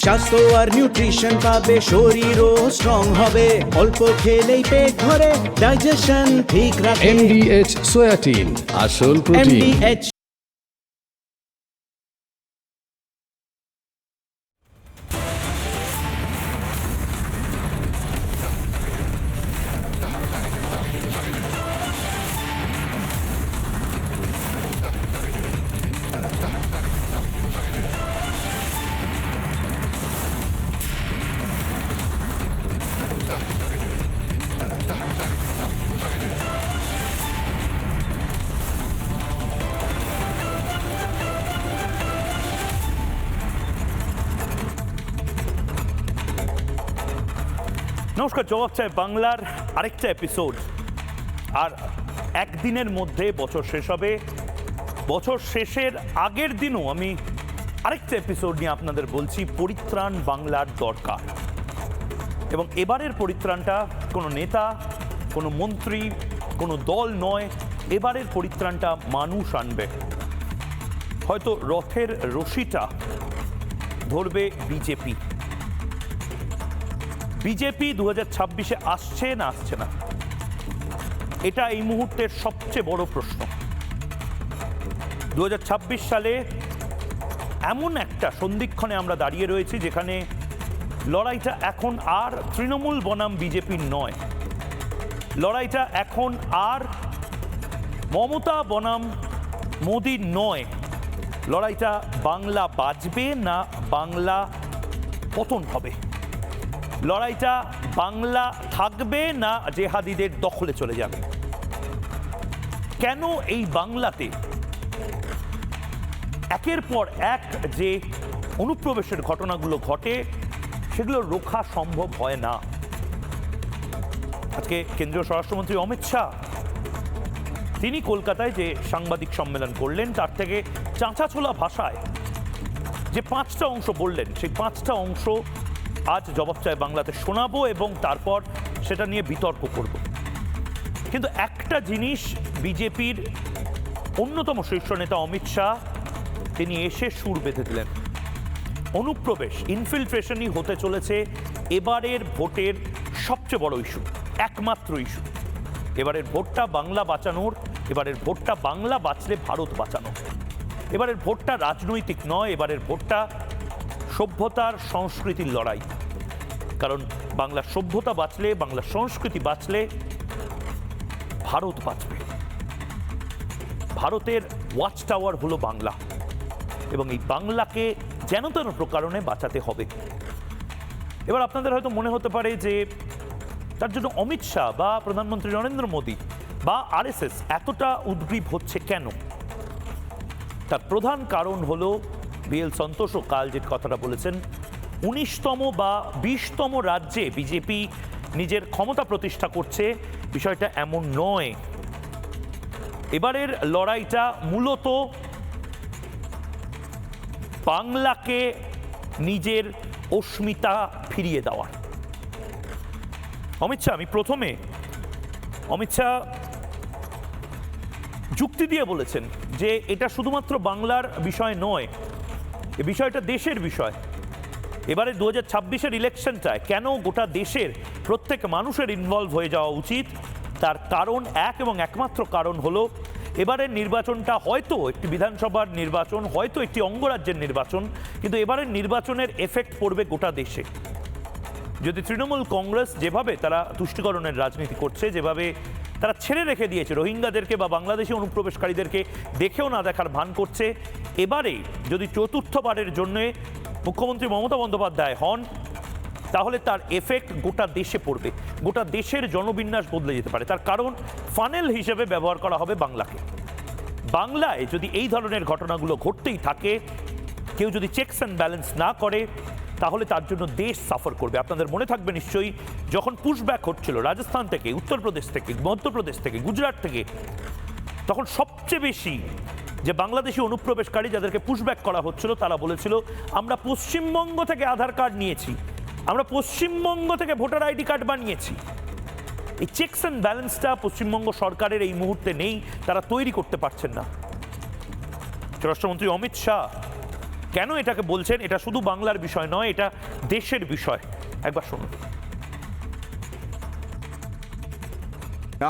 স্বাস্থ্য আর নিউট্রিশন পাবে, শরীরও স্ট্রং হবে, অল্প খেলেই পেট ভরে ডাইজেশন ঠিক রাখে। MDH সোয়াটিন, আসল প্রোটিন। MDH নমস্কার, জবাব চাই বাংলার আরেকটা এপিসোড। আর একদিনের মধ্যে বছর শেষ হবে। বছর শেষের আগের দিনও আমি আরেকটা এপিসোড নিয়ে আপনাদের বলছি, পরিত্রাণ বাংলার দরকার। এবং এবারের পরিত্রাণটা কোনো নেতা, কোনো মন্ত্রী, কোনো দল নয়, এবারের পরিত্রাণটা মানুষ আনবে। হয়তো রথের রশিটা ধরবে বিজেপি। বিজেপি 2026-এ আসছে না আসছে না, এটা এই মুহূর্তের সবচেয়ে বড় প্রশ্ন। 2026 সালে এমন একটা সন্ধিক্ষণে আমরা দাঁড়িয়ে রয়েছি যেখানে লড়াইটা এখন আর তৃণমূল বনাম বিজেপির নয়, লড়াইটা এখন আর মমতা বনাম মোদির নয়, লড়াইটা বাংলা বাঁচবে না বাংলা পতন হবে, লড়াইটা বাংলা থাকবে না জেহাদিদের দখলে চলে যাবে। কেন এই বাংলাতে একের পর এক যে অনুপ্রবেশের ঘটনাগুলো ঘটে সেগুলো রোখা সম্ভব হয় না। আজকে কেন্দ্রীয় স্বরাষ্ট্রমন্ত্রী অমিত শাহ তিনি কলকাতায় যে সাংবাদিক সম্মেলন করলেন তার থেকে চাঁচাছোলা ভাষায় যে 5টা অংশ বললেন, সেই 5টা অংশ আজ জবাব চাই বাংলাতে শোনাবো এবং তারপর সেটা নিয়ে বিতর্ক করব। কিন্তু একটা জিনিস বিজেপির অন্যতম শীর্ষ নেতা অমিত শাহ তিনি এসে সুর বেঁধে দিলেন, অনুপ্রবেশ ইনফিলট্রেশনই হতে চলেছে এবারের ভোটের সবচেয়ে বড় ইস্যু, একমাত্র ইস্যু। এবারের ভোটটা বাংলা বাঁচানোর, এবারের ভোটটা বাংলা বাঁচলে ভারত বাঁচানো। এবারের ভোটটা রাজনৈতিক নয়, এবারের ভোটটা সভ্যতার সংস্কৃতির লড়াই। কারণ বাংলার সভ্যতা বাঁচলে, বাংলার সংস্কৃতি বাঁচলে ভারত বাঁচবে। ভারতের ওয়াচ টাওয়ার হলো বাংলা এবং এই বাংলাকে যেন তেন প্রকারণে বাঁচাতে হবে। এবার আপনাদের হয়তো মনে হতে পারে যে তার জন্য অমিত শাহ বা প্রধানমন্ত্রী নরেন্দ্র মোদী বা RSS এতটা উদ্গ্রীব হচ্ছে কেন। তার প্রধান কারণ হলো BL সন্তোষও কাল যে কথাটা বলেছেন, 19তম বা 20তম রাজ্যে বিজেপি নিজের ক্ষমতা প্রতিষ্ঠা করছে, বিষয়টা এমন নয়। এবারের লড়াইটা মূলত বাংলাকে নিজের অস্মিতা ফিরিয়ে দেওয়ার। অমিত শাহ, আমি প্রথমে অমিত শাহ যুক্তি দিয়ে বলেছেন যে এটা শুধুমাত্র বাংলার বিষয় নয়, এ বিষয়টা দেশের বিষয়। এবারে 2026-এর ইলেকশনটায় কেন গোটা দেশের প্রত্যেক মানুষের ইনভলভ হয়ে যাওয়া উচিত, তার কারণ এক এবং একমাত্র কারণ হলো এবারের নির্বাচনটা হয়তো একটি বিধানসভার নির্বাচন, হয়তো একটি অঙ্গরাজ্যের নির্বাচন, কিন্তু এবারের নির্বাচনের এফেক্ট পড়বে গোটা দেশে। যদি তৃণমূল কংগ্রেস যেভাবে তারা তুষ্টিকরণের রাজনীতি করছে, যেভাবে তারা ছেড়ে রেখে দিয়েছে রোহিঙ্গাদেরকে বা বাংলাদেশি অনুপ্রবেশকারীদেরকে দেখেও না দেখার ভান করছে, এবারে যদি চতুর্থবারের জন্য মুখ্যমন্ত্রী মমতা বন্দ্যোপাধ্যায় হন তাহলে তার এফেক্ট গোটা দেশে পড়বে, গোটা দেশের জনবিন্যাস বদলে যেতে পারে। তার কারণ ফানেল হিসেবে ব্যবহার করা হবে বাংলাকে। বাংলায় যদি এই ধরনের ঘটনাগুলো ঘটতেই থাকে, কেউ যদি চেকস অ্যান্ড ব্যালেন্স না করে, তাহলে তার জন্য দেশ সাফার করবে। আপনাদের মনে থাকবে নিশ্চয়ই, যখন পুশব্যাক হচ্ছিল রাজস্থান থেকে, উত্তরপ্রদেশ থেকে, মধ্যপ্রদেশ থেকে, গুজরাট থেকে, তখন সবচেয়ে বেশি যে বাংলাদেশি অনুপ্রবেশকারী যাদেরকে পুশব্যাক করা হচ্ছিল তারা বলেছিল আমরা পশ্চিমবঙ্গ থেকে আধার কার্ড নিয়েছি, আমরা পশ্চিমবঙ্গ থেকে ভোটার আইডি কার্ড বানিয়েছি। এই চেকস অ্যান্ড ব্যালেন্সটা পশ্চিমবঙ্গ সরকারের এই মুহূর্তে নেই, তারা তৈরি করতে পারছেন না। স্বরাষ্ট্রমন্ত্রী অমিত শাহ কেন এটাকে বলছেন, এটা শুধু বাংলার বিষয় নয়, এটা দেশের বিষয়। একবার শুনুন।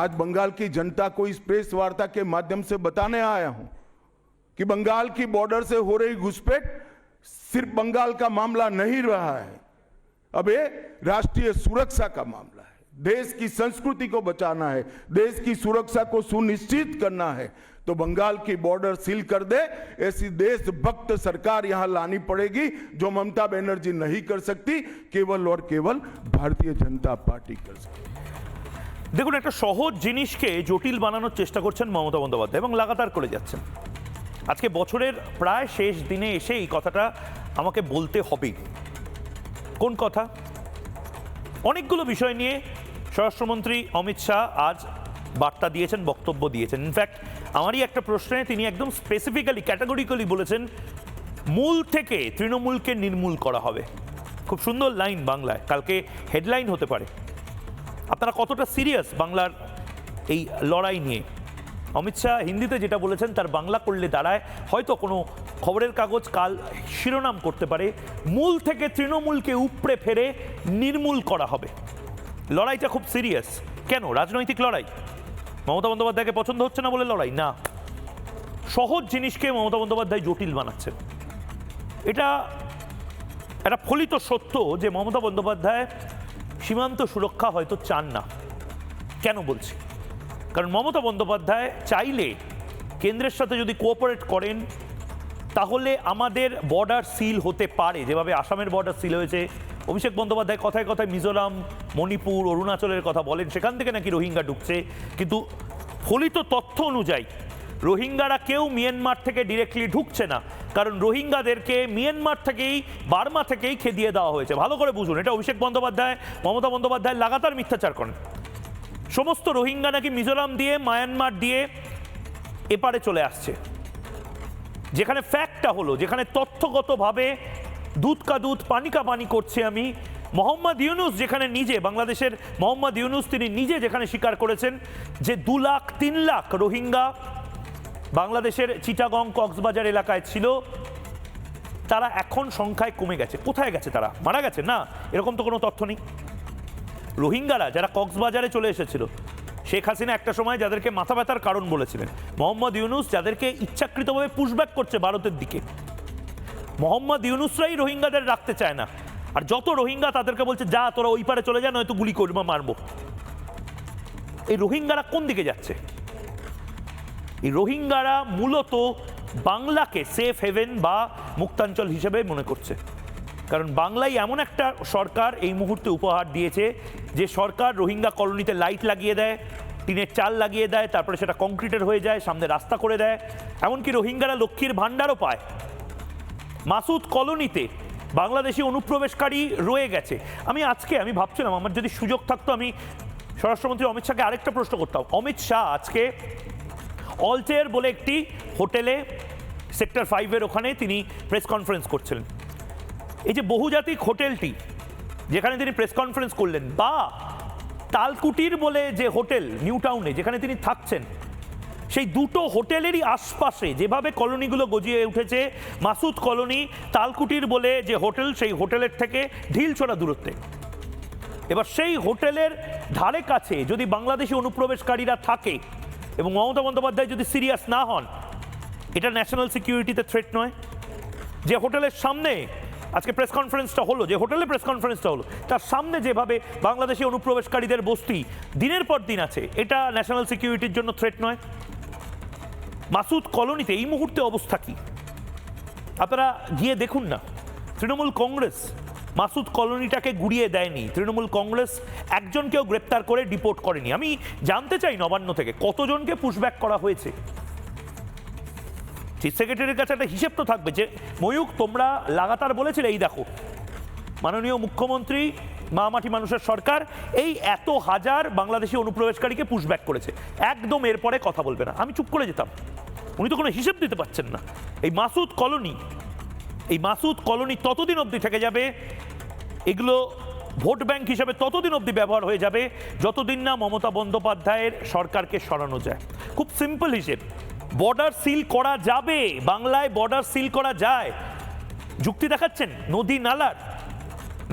आज बंगाल की जनता को इस प्रेस वार्ता के माध्यम से बताने आया हूं कि बंगाल की बॉर्डर से हो रही घुसपैठ सिर्फ बंगाल का मामला नहीं रहा है, अब ये राष्ट्रीय सुरक्षा का मामला है। देश की संस्कृति को बचाना है, देश की सुरक्षा को सुनिश्चित करना है, तो बंगाल की बॉर्डर सील कर दे, ऐसी देशभक्त सरकार यहां लानी पड़ेगी जो ममता बनर्जी नहीं कर सकती, केवल और केवल भारतीय जनता पार्टी कर सकती। দেখুন, একটা সহজ জিনিসকে জটিল বানানোর চেষ্টা করছেন মমতা বন্দ্যোপাধ্যায় এবং লাগাতার করে যাচ্ছেন। আজকে বছরের প্রায় শেষ দিনে এসে এই কথাটা আমাকে বলতে হবে। কোন কথা? অনেকগুলো বিষয় নিয়ে স্বরাষ্ট্রমন্ত্রী অমিত শাহ আজ বার্তা দিয়েছেন, বক্তব্য দিয়েছেন। ইনফ্যাক্ট আমারই একটা প্রশ্নে তিনি একদম স্পেসিফিক্যালি ক্যাটাগরিক্যালি বলেছেন মূল থেকে তৃণমূলকে নির্মূল করা হবে। খুব সুন্দর লাইন বাংলায়, কালকে হেডলাইন হতে পারে। আপনারা কতটা সিরিয়াস বাংলার এই লড়াই নিয়ে? অমিত শাহ হিন্দিতে যেটা বলেছেন তার বাংলা করলে দাঁড়ায়, হয়তো কোনো খবরের কাগজ কাল শিরোনাম করতে পারে, মূল থেকে তৃণমূলকে উপড়ে ফেরে নির্মূল করা হবে। লড়াইটা খুব সিরিয়াস। কেন? রাজনৈতিক লড়াই। মমতা বন্দ্যোপাধ্যায়কে পছন্দ হচ্ছে না বলে লড়াই না, সহজ জিনিসকে মমতা বন্দ্যোপাধ্যায় জটিল বানাচ্ছেন। এটা একটা ফলিত সত্য যে মমতা বন্দ্যোপাধ্যায় সীমান্ত সুরক্ষা হয়তো চান না। কেন বলছি? কারণ মমতা বন্দ্যোপাধ্যায় চাইলে কেন্দ্রের সাথে যদি কোঅপারেট করেন তাহলে আমাদের বর্ডার সিল হতে পারে, যেভাবে আসামের বর্ডার সিল হয়েছে। অভিষেক বন্দ্যোপাধ্যায় কথায় কথায় মিজোরাম, মণিপুর, অরুণাচলের কথা বলেন, সেখান থেকে নাকি রোহিঙ্গা ঢুকছে, কিন্তু ফলিত তথ্য অনুযায়ী রোহিঙ্গারা কেউ মিয়ানমার থেকে ডিরেক্টলি ঢুকছে না, কারণ রোহিঙ্গাদেরকে মিয়ানমার থেকেই, বার্মা থেকেই খেদিয়ে দেওয়া হয়েছে। ভালো করে বুঝুন, এটা অভিষেক বন্দ্যোপাধ্যায়, মমতা বন্দ্যোপাধ্যায় লাগাতার মিথ্যাচার করেন। সমস্ত রোহিঙ্গা নাকি মিজোরাম দিয়ে, মায়ানমার দিয়ে এপারে চলে আসছে। যেখানে ফ্যাক্টটা হলো, যেখানে তথ্যগতভাবে দুধ কা দুধ পানি কা পানি করছে আমি, মোহাম্মদ ইউনুস যেখানে নিজে, বাংলাদেশের মোহাম্মদ ইউনুস তিনি নিজে যেখানে স্বীকার করেছেন যে 2 লাখ 3 লাখ রোহিঙ্গা বাংলাদেশের চিটাগং, কক্সবাজার এলাকায় ছিল, তারা এখন সংখ্যায় কমে গেছে। কোথায় গেছে? তারা মারা গেছে? না, এরকম তো কোনো তথ্য নেই। রোহিঙ্গারা যারা কক্সবাজারে চলে এসেছিল, শেখ হাসিনা একটা সময় যাদেরকে মাথা ব্যথার কারণ বলেছিলেন, মোহাম্মদ ইউনুস যাদেরকে ইচ্ছাকৃতভাবে পুশব্যাক করছে ভারতের দিকে, মোহাম্মদ ইউনুসরাই রোহিঙ্গাদের রাখতে চায় না। আর যত রোহিঙ্গা তাদেরকে বলছে যা তোরা ওই পারে চলে যা, নয়তো গুলি করবো, মারবো। এই রোহিঙ্গারা কোন দিকে যাচ্ছে? এই রোহিঙ্গারা মূলত বাংলাকে সেফ হেভেন বা মুক্তাঞ্চল হিসেবে মনে করছে। কারণ বাংলায় এমন একটা সরকার এই মুহূর্তে উপহার দিয়েছে যে সরকার রোহিঙ্গা কলোনিতে লাইট লাগিয়ে দেয়, টিনের চাল লাগিয়ে দেয়, তারপরে সেটা কংক্রিটের হয়ে যায়, সামনে রাস্তা করে দেয়, এমনকি রোহিঙ্গারা লক্ষ্মীর ভাণ্ডারও পায়। মাসুদ কলোনিতে বাংলাদেশি অনুপ্রবেশকারী রয়ে গেছে। আমি ভাবছিলাম আমার যদি সুযোগ থাকতো আমি স্বরাষ্ট্রমন্ত্রী অমিত শাহকে আরেকটা প্রশ্ন করতাম। অমিত শাহ আজকে অলচেয়ার বলে একটি হোটেলে সেক্টর 5-এর ওখানে তিনি প্রেস কনফারেন্স করছিলেন। এই যে বহুজাতিক হোটেলটি যেখানে তিনি প্রেস কনফারেন্স করলেন, বা তালকুটির বলে যে হোটেল নিউ টাউনে যেখানে তিনি থাকছেন, সেই দুটো হোটেলেরই আশপাশে যেভাবে কলোনিগুলো গজিয়ে উঠেছে, মাসুদ কলোনি, তালকুটির বলে যে হোটেল, সেই হোটেলের থেকে ঢিলছোড়া দূরত্বে। এবার সেই হোটেলের ধারে কাছে যদি বাংলাদেশি অনুপ্রবেশকারীরা থাকে এবং মমতা বন্দ্যোপাধ্যায় যদি সিরিয়াস না হন, এটা ন্যাশনাল সিকিউরিটিতে থ্রেট নয়? যে হোটেলের সামনে আজকে প্রেস কনফারেন্সটা হলো, যে হোটেলে প্রেস কনফারেন্সটা হলো, তার সামনে যেভাবে বাংলাদেশি অনুপ্রবেশকারীদের বস্তি দিনের পর দিন আছে, এটা ন্যাশনাল সিকিউরিটির জন্য থ্রেট নয়? মাসুদ কলোনিতে এই মুহূর্তে অবস্থা কি আপনারা গিয়ে দেখুন না। তৃণমূল কংগ্রেস মাসুদ কলোনিটাকে গুড়িয়ে দেয়নি, তৃণমূল কংগ্রেস একজনকেও গ্রেপ্তার করে ডিপোর্ট করেনি। আমি জানতে চাই নবান্ন থেকে কতজনকে পুশব্যাক করা হয়েছে। চিফ সেক্রেটারির কাছে একটা হিসেব তো থাকবে যে ময়ূক তোমরা লাগাতার বলেছিলে এই দেখো মাননীয় মুখ্যমন্ত্রী, মা মাটি মানুষের সরকার এই এত হাজার বাংলাদেশি অনুপ্রবেশকারীকে পুশব্যাক করেছে, একদম এরপরে কথা বলবে না। আমি চুপ করে যেতাম। উনি তো কোনো হিসেব দিতে পারছেন না। এই মাসুদ কলোনি ততদিন অবধি থেকে যাবে, এগুলো ভোট ব্যাংক হিসেবে ততদিন অবধি ব্যবহার হয়ে যাবে যতদিন না মমতা বন্দ্যোপাধ্যায়ের সরকারকে সরানো যায়। খুব সিম্পল হিসেব, বর্ডার সিল করা যাবে, বাংলায় বর্ডার সিল করা যায়, যুক্তি দেখাচ্ছেন নদী নালার,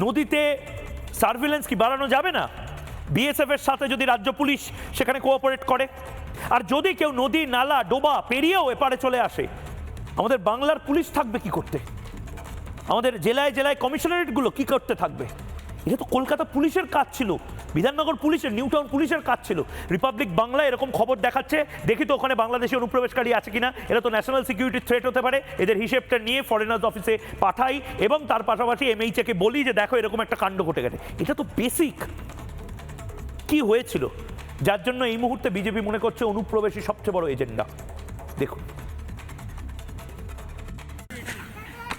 নদীতে সার্ভিলেন্স কি বাড়ানো যাবে না? বিএসএফ এর সাথে যদি রাজ্য পুলিশ সেখানে কোঅপারেট করে, আর যদি কেউ নদী নালা ডোবা পেরিয়েও এপারে চলে আসে, আমাদের বাংলার পুলিশ থাকবে কি করতে? আমাদের জেলায় জেলায় কমিশনারেটগুলো কি করতে থাকবে? এটা তো কলকাতা পুলিশের কাজ ছিল, বিধাননগর পুলিশের, নিউ টাউন পুলিশের কাজ ছিল। রিপাবলিক বাংলা এরকম খবর দেখাচ্ছে, দেখি তো ওখানে বাংলাদেশি অনুপ্রবেশকারী আছে কিনা, এরা তো ন্যাশনাল সিকিউরিটি থ্রেট হতে পারে, এদের হিসেবটা নিয়ে ফরেনার্স অফিসে পাঠাই এবং তার পাশাপাশি এমএইচএকে বলি যে দেখো এরকম একটা কাণ্ড ঘটে গেছে। এটা তো বেসিক। কি হয়েছিল যার জন্য এই মুহূর্তে বিজেপি মনে করছে অনুপ্রবেশই সবচেয়ে বড় এজেন্ডা? দেখুন,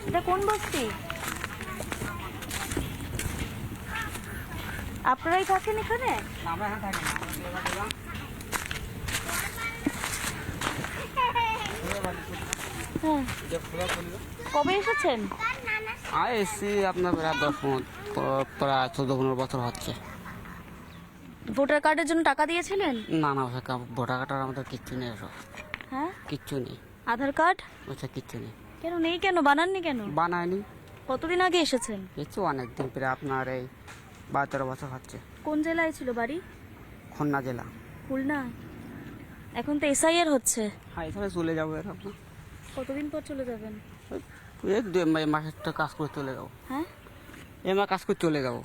এটা কোন বস্তি? আপনারাই থাকেন এখানে? হ্যাঁ। কবে এসেছেন? এসছি আপনার প্রায় প্রায় 14-15 বছর হচ্ছে। ভোটার কার্ডের জন্য টাকা দিয়েছিলেন? না না, ভোটার কার্ড আমাদের কিচ্ছু নেই, এসব হ্যাঁ, কিচ্ছু নেই, আধার কার্ড ওইসব কিচ্ছু নেই। কেন নেই? কেন বানাননি কেন? বানায়নি, কতদিন আগে এসেছেন? কিছু অনেকদিন, প্রায় আপনার এই 12-13 বছর হচ্ছে। কোন জেলায় ছিল বাড়ি? খুলনা জেলা। খুলনা? এখন তো এসআইআর হচ্ছে। হ্যাঁ, এছাড়া চলে যাবো এরকম। কতদিন পর চলে যাবেন? এই মাসের কাজ করে চলে যাবো। হ্যাঁ, এই মাস কাজ করে চলে যাবো।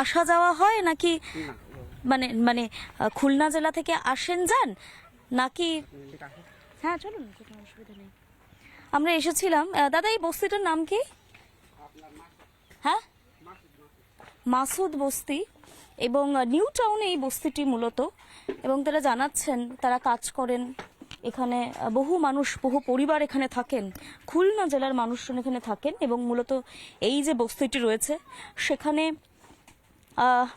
আসা যাওয়া হয় নাকি? না, মানে মানে খুলনা জেলা থেকে আসেন যান নাকি? হ্যাঁ চলুন, কোনো অসুবিধা নেই। আমরা এসেছিলাম। দাদা, এই বস্তিটার নাম কি? হ্যাঁ, মাসুদ বস্তি, এবং নিউ টাউনে এই বস্তিটি মূলত। এবং তারা জানাচ্ছেন তারা কাজ করেন এখানে, বহু মানুষ, বহু পরিবার এখানে থাকেন, খুলনা জেলার মানুষজন এখানে থাকেন। এবং মূলত এই যে বস্তিটি রয়েছে সেখানে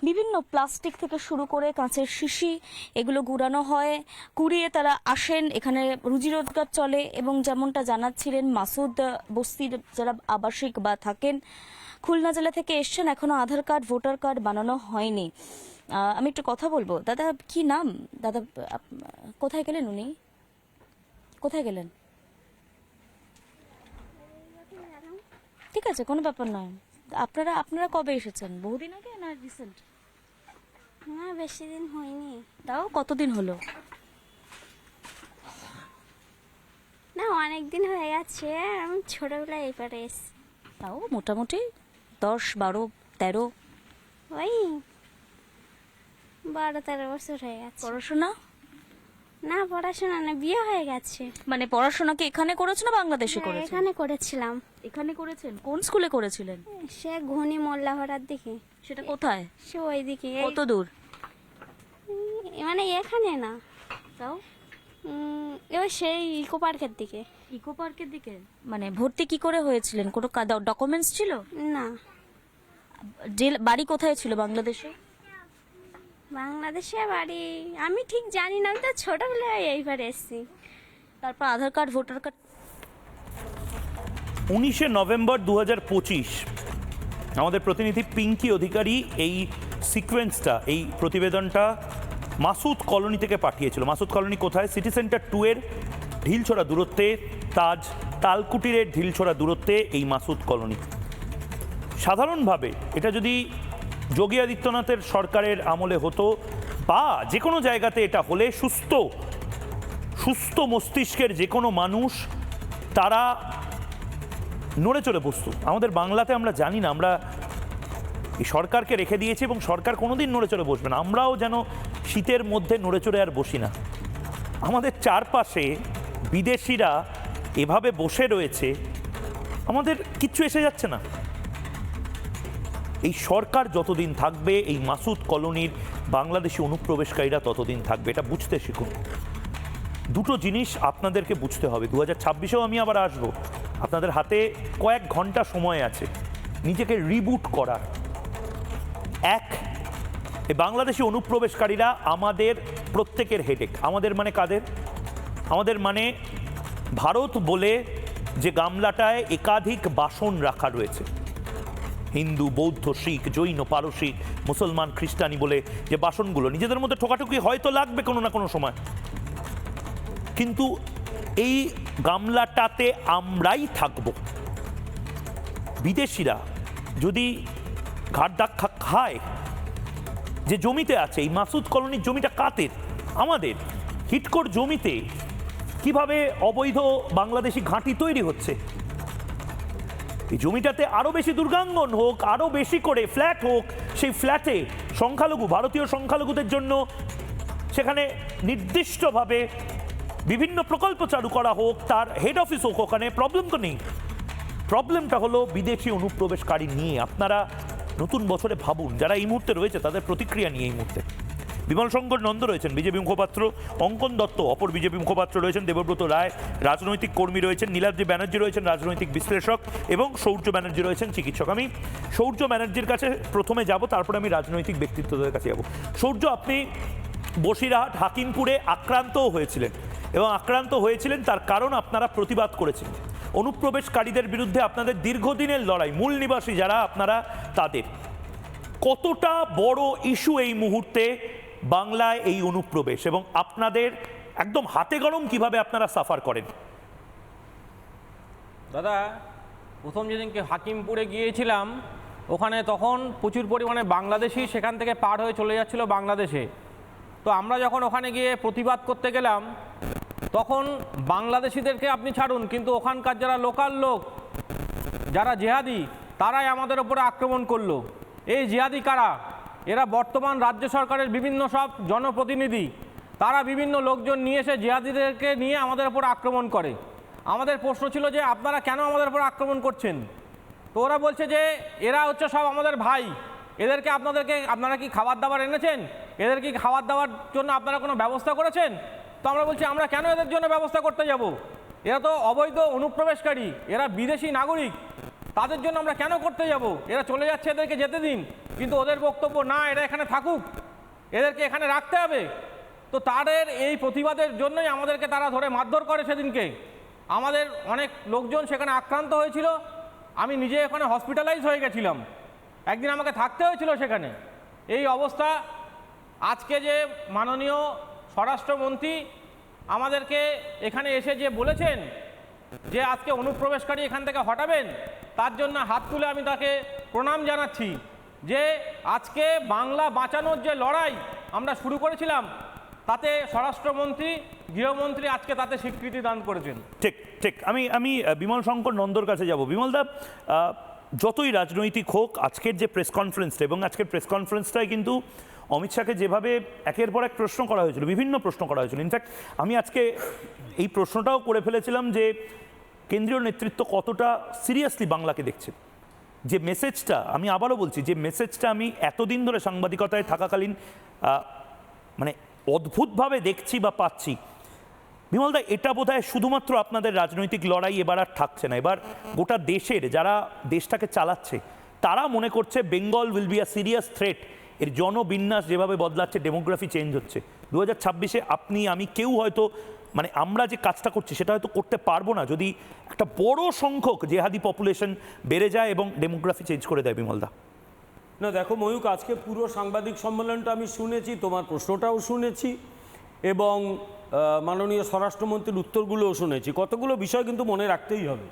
বিভিন্ন প্লাস্টিক থেকে শুরু করে কাঁচের শিশি এগুলো গুড়ানো হয়, কুড়িয়ে তারা আসেন, এখানে রুজি রোজগার চলে। এবং যেমনটা জানাচ্ছিলেন, মাসুদ বস্তির যারা আবাসিক বা থাকেন খুলনা জেলা থেকে এসছেন, এখনো আধার কার্ড, ভোটার কার্ড বানানো হয়নি। আমি একটু কথা বলবো। দাদা, কি নাম? দাদা, কোথায় গেলেন উনি? কোথায় গেলেন? ঠিক আছে, কোনো ব্যাপার নয়। আপনারা কবে এসেছেন? বহুদিন আগে না রিসেন্ট? না, বেশি দিন হয়নি। তাও কতদিন হলো? না, অনেক দিন হয়ে গেছে। আমি ছোটবেলায় এপারে এসেছি। তাও মোটামুটি 10, 12, 13। ওই 12-13 বছর হয়ে গেছে। পড়াশোনা? না, পড়াশোনা না, বিয়ে হয়ে গেছে। মানে পড়াশোনা কি এখানে করেছেন না বাংলাদেশে না, করেছেন? এখানে করেছিলাম। এখানে করেছেন? কোন স্কুলে করেছিলেন? সে ঘুনি মোল্লাহরার দিকে। সেটা কোথায়? সে ওই দিকে। কত দূর? মানে এখানে না, তাও ওই সেই ইকো পার্কের দিকে। ইকো পার্কের দিকে? মানে ভর্তি কি করে হয়েছিলেন? কোনো ডকুমেন্টস ছিল? না, বাড়ি কোথায় ছিল বাংলাদেশে? বাংলাদেশে বাড়ি আমি ঠিক জানি না, আমি তো ছোটবেলায় এইবারে এসেছি। তারপর আধার কার্ড, ভোটার কার্ড? 19শে নভেম্বর 2025 আমাদের প্রতিনিধি পিঙ্কি অধিকারী এই সিকোয়েন্সটা, এই প্রতিবেদনটা মাসুদ কলোনি থেকে পাঠিয়েছিল। মাসুদ কলোনি কোথায়? সিটি সেন্টার 2 এর ঢিলছোড়া দূরত্বে, তালকুটিরের ঢিলছোড়া দূরত্বে এই মাসুদ কলোনি। সাধারণভাবে এটা যদি যোগী আদিত্যনাথের সরকারের আমলে হতো বা যে কোনো জায়গাতে এটা হলে সুস্থ মস্তিষ্কের যে কোনো মানুষ তারা নড়ে চড়ে বসতো। আমাদের বাংলাতে আমরা জানি না, আমরা এই সরকারকে রেখে দিয়েছি এবং সরকার কোনোদিন নড়ে চড়ে বসবে না। আমরাও যেন শীতের মধ্যে নড়ে চড়ে আর বসি না। আমাদের চারপাশে বিদেশিরা এভাবে বসে রয়েছে, আমাদের কিচ্ছু এসে যাচ্ছে না। এই সরকার যতদিন থাকবে, এই মাসুদ কলোনির বাংলাদেশি অনুপ্রবেশকারীরা ততদিন থাকবে। এটা বুঝতে শিখুন। দুটো জিনিস আপনাদেরকে বুঝতে হবে। 2026-এও আমি আবার আসবো। আপনাদের হাতে কয়েক ঘন্টা সময় আছে নিজেকে রিবুট করার। এই বাংলাদেশি অনুপ্রবেশকারীরা আমাদের প্রত্যেকের হেডেক। আমাদের মানে কাদের? আমাদের মানে ভারত বলে যে গামলাটায় একাধিক বাসন রাখা রয়েছে, হিন্দু, বৌদ্ধ, শিখ, জৈন, পারসিক, মুসলমান, খ্রিস্টানি বলে যে বাসনগুলো, নিজেদের মধ্যে ঠোকাঠুকি হয়তো লাগবে কোনো না কোনো সময়, কিন্তু এই গামলাটাতে আমরাই থাকব। বিদেশিরা যদি ঘাট ধাক্কা খায়, যে জমিতে আছে, এই মাসুদ কলোনির জমিটা কাদের? আমাদের। হিটকোর জমিতে কিভাবে অবৈধ বাংলাদেশি ঘাঁটি তৈরি হচ্ছে? এই জমিটাতে আরো বেশি দুর্গাঙ্গন হোক, আরো বেশি করে ফ্ল্যাট হোক, সেই ফ্ল্যাটে সংখ্যালঘু, ভারতীয় সংখ্যালঘুদের জন্য সেখানে নির্দিষ্টভাবে বিভিন্ন প্রকল্প চালু করা হোক, তার হেড অফিস হোক ওখানে, প্রবলেম তো নেই। প্রবলেমটা হলো বিদেশি অনুপ্রবেশকারী নিয়ে। আপনারা নতুন বছরে ভাবুন, যারা এই মুহূর্তে রয়েছে তাদের প্রতিক্রিয়া নিয়ে এই মুহূর্তে। বিমল শঙ্কর নন্দ রয়েছেন বিজেপি মুখপাত্র, অঙ্কন দত্ত অপর বিজেপি মুখপাত্র রয়েছেন, দেবব্রত রায় রাজনৈতিক কর্মী রয়েছেন, নীলাদ্রি ব্যানার্জি রয়েছেন রাজনৈতিক বিশ্লেষক, এবং সৌর্য ব্যানার্জি রয়েছেন চিকিৎসক। আমি সৌর্য ব্যানার্জির কাছে প্রথমে যাব, তারপরে আমি রাজনৈতিক ব্যক্তিত্বদের কাছে যাব। সৌর্য, আপনি বসিরহাট হাকিমপুরে আক্রান্তও হয়েছিলেন, এবং আক্রান্ত হয়েছিলেন তার কারণ আপনারা প্রতিবাদ করেছিলেন অনুপ্রবেশকারীদের বিরুদ্ধে। আপনাদের দীর্ঘদিনের লড়াই, মূল নিবাসী যারা আপনারা, তাদের কতটা বড় ইস্যু এই মুহূর্তে বাংলায় এই অনুপ্রবেশ, এবং আপনাদের একদম হাতে গরম কিভাবে আপনারা সাফার করেন? দাদা, প্রথম যেদিনকে হাকিমপুরে গিয়েছিলাম, ওখানে তখন প্রচুর পরিমাণে বাংলাদেশি সেখান থেকে পার হয়ে চলে যাচ্ছিল বাংলাদেশে। তো আমরা যখন ওখানে গিয়ে প্রতিবাদ করতে গেলাম, তখন বাংলাদেশিদেরকে আপনি ছাড়ুন, কিন্তু ওখানকার যারা লোকাল লোক, যারা জেহাদি, তারাই আমাদের ওপরে আক্রমণ করলো। এই জেহাদি কারা? এরা বর্তমান রাজ্য সরকারের বিভিন্ন সব জনপ্রতিনিধি, তারা বিভিন্ন লোকজন নিয়ে এসে জেহাদিদেরকে নিয়ে আমাদের ওপর আক্রমণ করে। আমাদের প্রশ্ন ছিল যে আপনারা কেন আমাদের ওপর আক্রমণ করছেন? তো ওরা বলছে যে এরা হচ্ছে সব আমাদের ভাই, এদেরকে আপনারা কি খাবার দাবার এনেছেন? এদের কি খাবার দাবার জন্য আপনারা কোনো ব্যবস্থা করেছেন? তো আমরা বলছি আমরা কেন এদের জন্য ব্যবস্থা করতে যাব? এরা তো অবৈধ অনুপ্রবেশকারী, এরা বিদেশি নাগরিক, তাদের জন্য আমরা কেন করতে যাব? এরা চলে যাচ্ছে, এদেরকে যেতে দিন। কিন্তু ওদের বক্তব্য, না, এরা এখানে থাকুক, এদেরকে এখানে রাখতে হবে। তো তাদের এই প্রতিবাদের জন্যই আমাদেরকে তারা ধরে মারধর করে। সেদিনকে আমাদের অনেক লোকজন সেখানে আক্রান্ত হয়েছিল। আমি নিজে এখানে হসপিটালাইজ হয়ে গেছিলাম, একদিন আমাকে থাকতে হয়েছিল সেখানে। এই অবস্থা। আজকে যে মাননীয় স্বরাষ্ট্রমন্ত্রী আমাদেরকে এখানে এসে যে বলেছেন যে আজকে অনুপ্রবেশকারী এখান থেকে হটাবেন, তার জন্য হাত তুলে আমি তাকে প্রণাম জানাচ্ছি। যে আজকে বাংলা বাঁচানোর যে লড়াই আমরা শুরু করেছিলাম, তাতে স্বরাষ্ট্রমন্ত্রী, গৃহমন্ত্রী আজকে তাতে স্বীকৃতি দান করেছেন। ঠিক ঠিক। আমি বিমল শঙ্কর নন্দর কাছে যাব। বিমলদা, যতই রাজনৈতিক হোক, আজকের যে প্রেস কনফারেন্সটা, এবং আজকের প্রেস কনফারেন্সটায় কিন্তু অমিত শাহকে যেভাবে একের পর এক প্রশ্ন করা হয়েছিল, বিভিন্ন প্রশ্ন করা হয়েছিল, ইনফ্যাক্ট আমি আজকে এই প্রশ্নটাও করে ফেলেছিলাম যে কেন্দ্রীয় নেতৃত্ব কতটা সিরিয়াসলি বাংলাকে দেখছে। যে মেসেজটা, আমি আবারও বলছি, যে মেসেজটা আমি এতদিন ধরে সাংবাদিকতায় থাকাকালীন মানে অদ্ভুতভাবে দেখছি বা পাচ্ছি। বিমলদা, এটা বোধহয় শুধুমাত্র আপনাদের রাজনৈতিক লড়াই এবার আর থাকছে না, এবার গোটা দেশের যারা দেশটাকে চালাচ্ছে তারা মনে করছে Bengal will be a serious threat. এর জনবিন্যাস যেভাবে বদলাচ্ছে, ডেমোগ্রাফি চেঞ্জ হচ্ছে, 2026-এ আপনি আমি কেউ হয়তো মানে আমরা যে কাজটা করছি সেটা হয়তো করতে পারবো না যদি একটা বড় সংখ্যক জেহাদি পপুলেশন বেড়ে যায় এবং ডেমোগ্রাফি চেঞ্জ করে দেয়। বিমলদা, না দেখো ময়ূক, আজকে পুরো সাংবাদিক সম্মেলনটা আমি শুনেছি, তোমার প্রশ্নটাও শুনেছি, এবং মাননীয় স্বরাষ্ট্রমন্ত্রীর উত্তরগুলোও শুনেছি। কতগুলো বিষয় কিন্তু মনে রাখতেই হবে।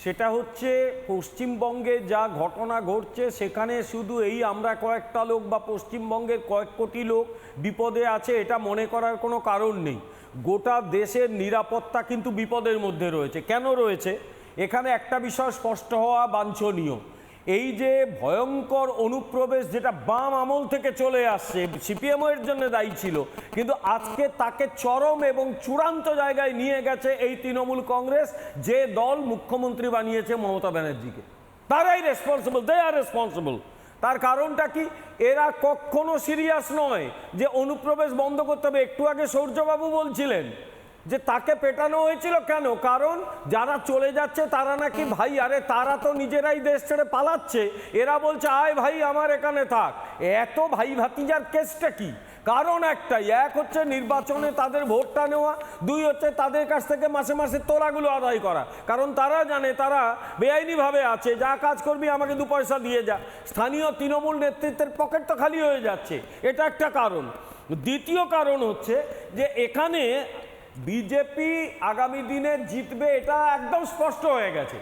সেটা হচ্ছে পশ্চিমবঙ্গে যা ঘটনা ঘটছে, সেখানে শুধু এই আমরা কয়েকটা লোক বা পশ্চিমবঙ্গের কয়েক কোটি লোক বিপদে আছে এটা মনে করার কোনো কারণ নেই। গোটা দেশের নিরাপত্তা কিন্তু বিপদের মধ্যে রয়েছে। কেন রয়েছে? এখানে একটা বিষয় স্পষ্ট হওয়া বাঞ্ছনীয়। এই যে ভয়ঙ্কর অনুপ্রবেশ, যেটা বাম আমল থেকে চলে আসছে, সিপিএম এর জন্য দায়ী ছিল, কিন্তু আজকে তাকে চরম এবং চূড়ান্ত জায়গায় নিয়ে গেছে এই তৃণমূল কংগ্রেস, যে দল মুখ্যমন্ত্রী বানিয়েছে মমতা ব্যানার্জিকে। তারাই রেসপন্সিবল, দে আর রেসপন্সিবল। তার কারণটা কি? এরা কখনো সিরিয়াস নয় যে অনুপ্রবেশ বন্ধ করতে হবে। একটু আগে সূর্যবাবু বলছিলেন যে তাকে পেটানো হয়েছিল কেন? কারণ যারা চলে যাচ্ছে তারা নাকি ভাই, আরে তারা তো নিজেরাই দেশ ছেড়ে পালাচ্ছে, এরা বলছে আয় ভাই আমার এখানে থাক। এত ভাই ভাতিজার কেসটা কি? কারণ একটাই, এক হচ্ছে নির্বাচনে তাদের ভোটটা নেওয়া, দুই হচ্ছে তাদের কাছ থেকে মাসে মাসে তোলাগুলো আদায় করা। কারণ তারা জানে তারা বেআইনিভাবে আছে, যা কাজ করবি আমাকে 2 পয়সা দিয়ে যা। স্থানীয় তৃণমূল নেতৃত্বের পকেট তো খালি হয়ে যাচ্ছে, এটা একটা কারণ। দ্বিতীয় কারণ হচ্ছে যে এখানে বিজেপি আগামী দিনে জিতবে, এটা একদম স্পষ্ট হয়ে গেছে।